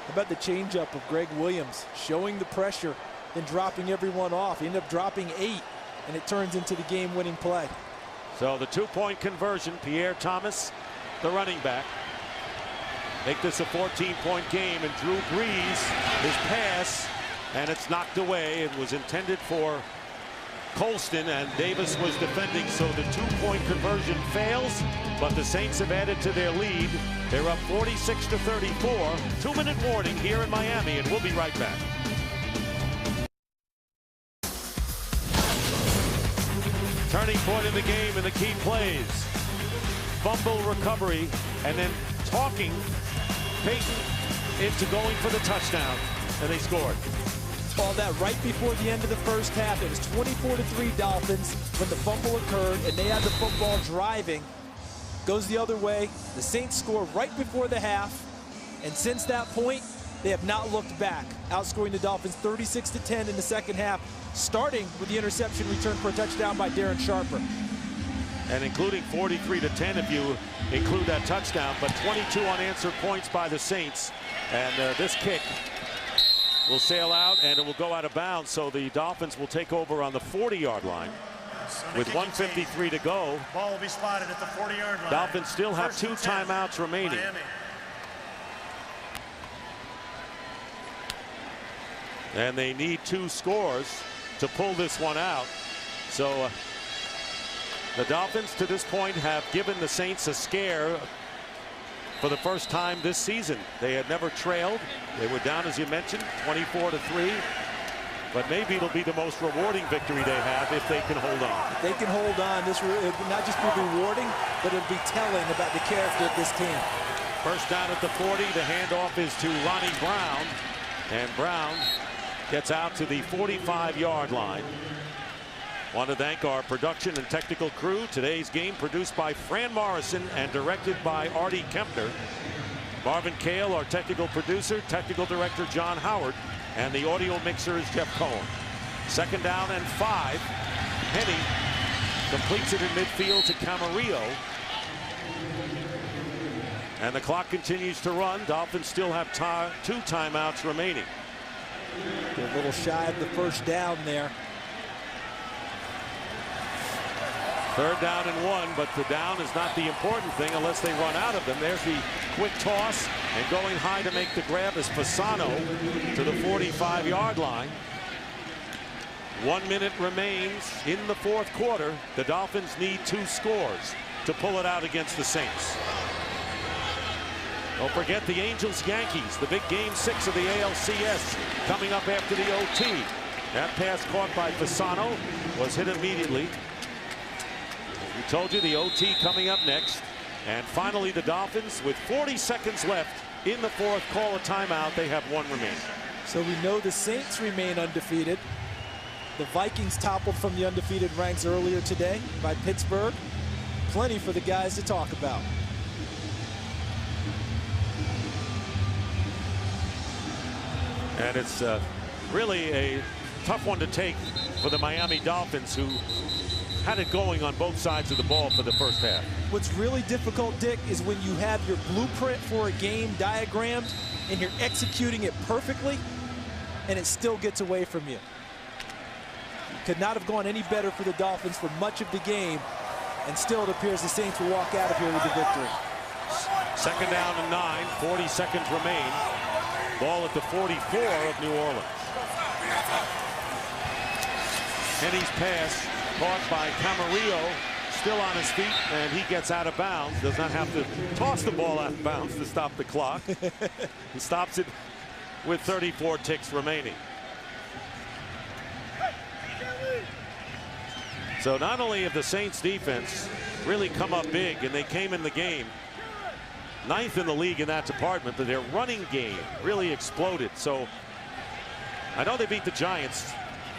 [SPEAKER 2] How about the changeup of Greg Williams, showing the pressure, then dropping everyone off. He ended up dropping 8, and it turns into the game-winning play.
[SPEAKER 1] So the 2-point conversion, Pierre Thomas, the running back, make this a 14-point game, and Drew Brees, his pass, and it's knocked away. It was intended for Colston, and Davis was defending, so the 2-point conversion fails, but the Saints have added to their lead. They're up 46-34. 2-minute warning here in Miami, and we'll be right back. Turning point in the game and the key plays. Fumble recovery, and then talking Peyton into going for the touchdown, and they scored.
[SPEAKER 2] All that right before the end of the first half. It was 24-3 Dolphins when the fumble occurred, and they had the football driving. Goes the other way. The Saints score right before the half, and since that point, they have not looked back, outscoring the Dolphins 36-10 in the second half, starting with the interception return for a touchdown by Darren Sharper.
[SPEAKER 1] And including 43-10 if you include that touchdown, but 22 unanswered points by the Saints. And this kick will sail out, and it will go out of bounds, so the Dolphins will take over on the 40-yard line. With 1:53 to go,
[SPEAKER 4] ball will be spotted at the 40-yard line.
[SPEAKER 1] Dolphins still have 2 timeouts remaining.
[SPEAKER 4] Miami.
[SPEAKER 1] And they need 2 scores to pull this one out. So the Dolphins to this point have given the Saints a scare for the first time this season. They had never trailed. They were down, as you mentioned, 24-3. But maybe it'll be the most rewarding victory they have if they can hold on.
[SPEAKER 2] If they can hold on, this will not just be rewarding, but it'll be telling about the character of this team.
[SPEAKER 1] First down at the 40. The handoff is to Ronnie Brown. And Brown gets out to the 45-yard line. Want to thank our production and technical crew. Today's game produced by Fran Morrison and directed by Artie Kempner. Marvin Kale, our technical producer, technical director John Howard, and the audio mixer is Jeff Cohen. 2nd down and 5. Henny completes it in midfield to Camarillo. And the clock continues to run. Dolphins still have 2 timeouts remaining.
[SPEAKER 2] They're a little shy of the first down there.
[SPEAKER 1] 3rd down and 1, but the down is not the important thing unless they run out of them. There's the quick toss, and going high to make the grab is Fasano to the 45-yard line. 1 minute remains in the 4th quarter. The Dolphins need 2 scores to pull it out against the Saints. Don't forget the Angels-Yankees, the big Game 6 of the ALCS coming up after the OT. That pass caught by Fasano was hit immediately. We told you the OT coming up next. And finally, the Dolphins, with 40 seconds left in the 4th, call a timeout. They have 1 remaining.
[SPEAKER 2] So we know the Saints remain undefeated. The Vikings toppled from the undefeated ranks earlier today by Pittsburgh. Plenty for the guys to talk about.
[SPEAKER 1] And it's really a tough one to take for the Miami Dolphins, who had it going on both sides of the ball for the first half.
[SPEAKER 2] What's really difficult, Dick, is when you have your blueprint for a game diagrammed and you're executing it perfectly and it still gets away from you. Could not have gone any better for the Dolphins for much of the game, and still it appears the Saints will walk out of here with the victory.
[SPEAKER 1] 2nd down and 9, 40 seconds remain. Ball at the 44 of New Orleans. Henny's pass caught by Camarillo, still on his feet, and he gets out of bounds. Does not have to toss the ball out of bounds to stop the clock. He stops it with 34 ticks remaining. So not only have the Saints defense really come up big, and they came in the game 9th in the league in that department, but their running game really exploded. So I know they beat the Giants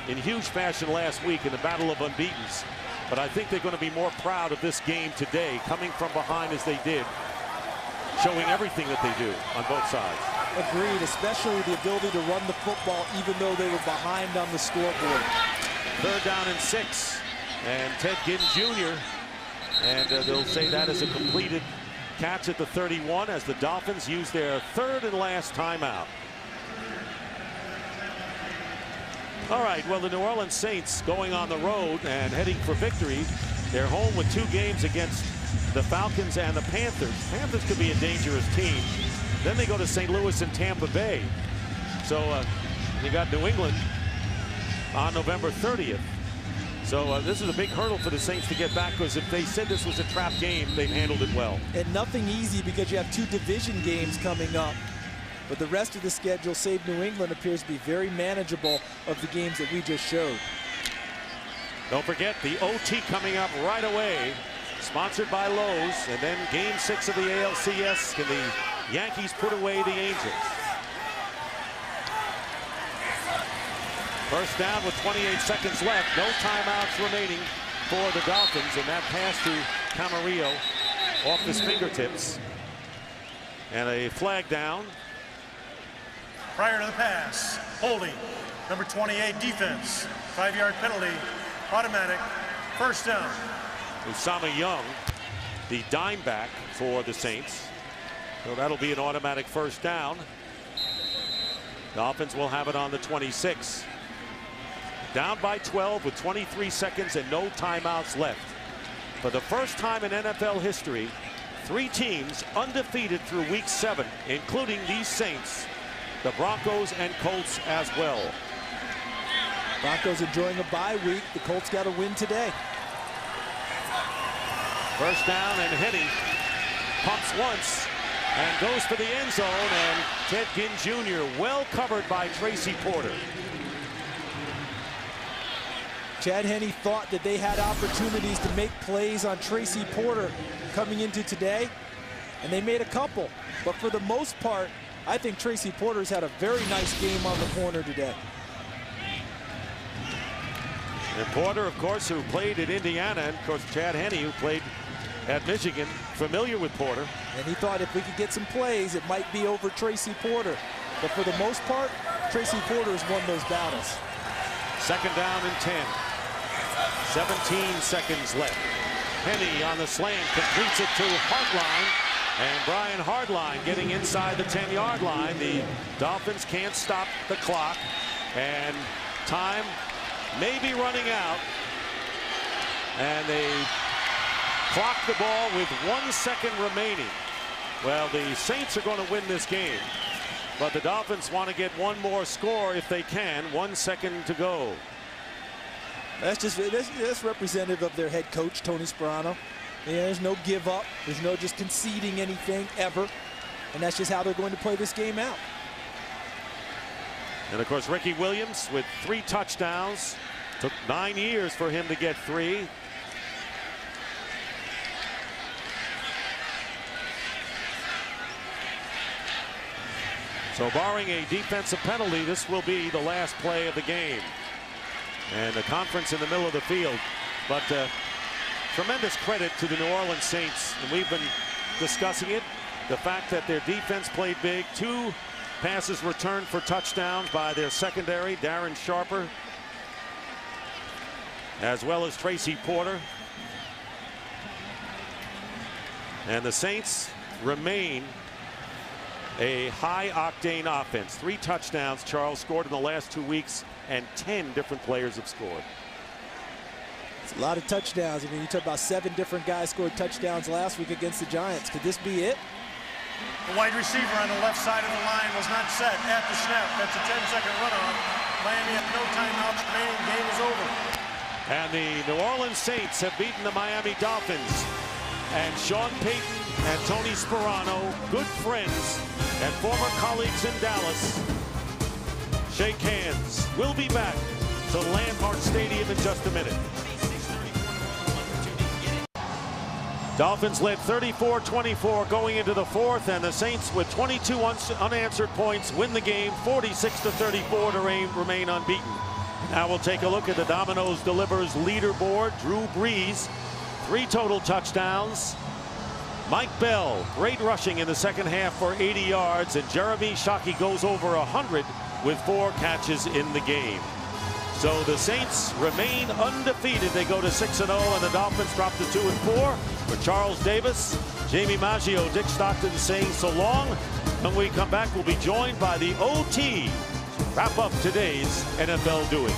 [SPEAKER 1] in huge fashion last week in the battle of unbeatens, but I think they're going to be more proud of this game today, coming from behind as they did, showing everything that they do on both sides.
[SPEAKER 2] Agreed, especially the ability to run the football even though they were behind on the scoreboard.
[SPEAKER 1] 3rd down and 6, and Ted Ginn Jr., and they'll say that is a completed catch at the 31 as the Dolphins use their 3rd and last timeout. All right, well, the New Orleans Saints going on the road and heading for victory. They're home with 2 games against the Falcons and the Panthers. Panthers could be a dangerous team. Then they go to St. Louis and Tampa Bay. So you got New England on November 30th. So this is a big hurdle for the Saints to get back, because if they said this was a trap game, they've handled it well.
[SPEAKER 2] And nothing easy, because you have 2 division games coming up. But the rest of the schedule, save New England, appears to be very manageable of the games that we just showed.
[SPEAKER 1] Don't forget the OT coming up right away, sponsored by Lowe's, and then Game 6 of the ALCS. Can the Yankees put away the Angels? 1st down with 28 seconds left. No timeouts remaining for the Dolphins, and that pass to Camarillo off his fingertips. And a flag down.
[SPEAKER 4] Prior to the pass, holding, number 28 defense, 5-yard penalty, automatic, 1st down.
[SPEAKER 1] Usama Young, the dime back for the Saints. So that'll be an automatic 1st down. Dolphins will have it on the 26. Down by 12 with 23 seconds and no timeouts left. For the first time in NFL history, 3 teams undefeated through week 7, including these Saints, the Broncos and Colts as well.
[SPEAKER 2] Broncos enjoying a bye week. The Colts got a win today.
[SPEAKER 1] 1st down, and Henny pumps once and goes for the end zone, and Ted Ginn Jr. well covered by Tracy Porter.
[SPEAKER 2] Chad Henne thought that they had opportunities to make plays on Tracy Porter coming into today, and they made a couple. But for the most part, I think Tracy Porter's had a very nice game on the corner today.
[SPEAKER 1] And Porter, of course, who played at Indiana, and of course Chad Henne, who played at Michigan, familiar with Porter.
[SPEAKER 2] And he thought if we could get some plays, it might be over Tracy Porter. But for the most part, Tracy Porter has won those battles.
[SPEAKER 1] 2nd down and 10. 17 seconds left. Henne on the slant completes it to Hartline. And Brian Hartline getting inside the 10-yard line. The Dolphins can't stop the clock. And time may be running out. And they clock the ball with 1 second remaining. Well, the Saints are going to win this game. But the Dolphins want to get one more score if they can. 1 second to go.
[SPEAKER 2] That's representative of their head coach, Tony Sparano. Yeah, there's no give up. There's no just conceding anything ever. And that's just how they're going to play this game out.
[SPEAKER 1] And of course, Ricky Williams with 3 touchdowns. Took 9 years for him to get 3. So barring a defensive penalty, this will be the last play of the game. And the conference in the middle of the field. But tremendous credit to the New Orleans Saints. And we've been discussing it. The fact that their defense played big. 2 passes returned for touchdowns by their secondary, Darren Sharper, as well as Tracy Porter. And the Saints remain a high-octane offense. 3 touchdowns Charles scored in the last 2 weeks, and 10 different players have scored.
[SPEAKER 2] It's a lot of touchdowns. I mean, you talk about 7 different guys scored touchdowns last week against the Giants. Could this be it?
[SPEAKER 4] The wide receiver on the left side of the line was not set at the snap. That's a 10-second runoff. Miami had no timeouts remaining. Game is over.
[SPEAKER 1] And the New Orleans Saints have beaten the Miami Dolphins. And Sean Payton and Tony Sparano, good friends and former colleagues in Dallas, shake hands. We'll be back to Landmark Stadium in just a minute. Dolphins led 34-24 going into the 4th, and the Saints with 22 unanswered points win the game 46-34 to remain unbeaten. Now we'll take a look at the Domino's Delivers leaderboard. Drew Brees, 3 total touchdowns. Mike Bell, great rushing in the second half for 80 yards, and Jeremy Shockey goes over 100 with 4 catches in the game. So the Saints remain undefeated. They go to 6-0, and the Dolphins drop to 2-4. For Charles Davis, Jamie Maggio, Dick Stockton saying so long. When we come back, we'll be joined by the OT to wrap up today's NFL doings.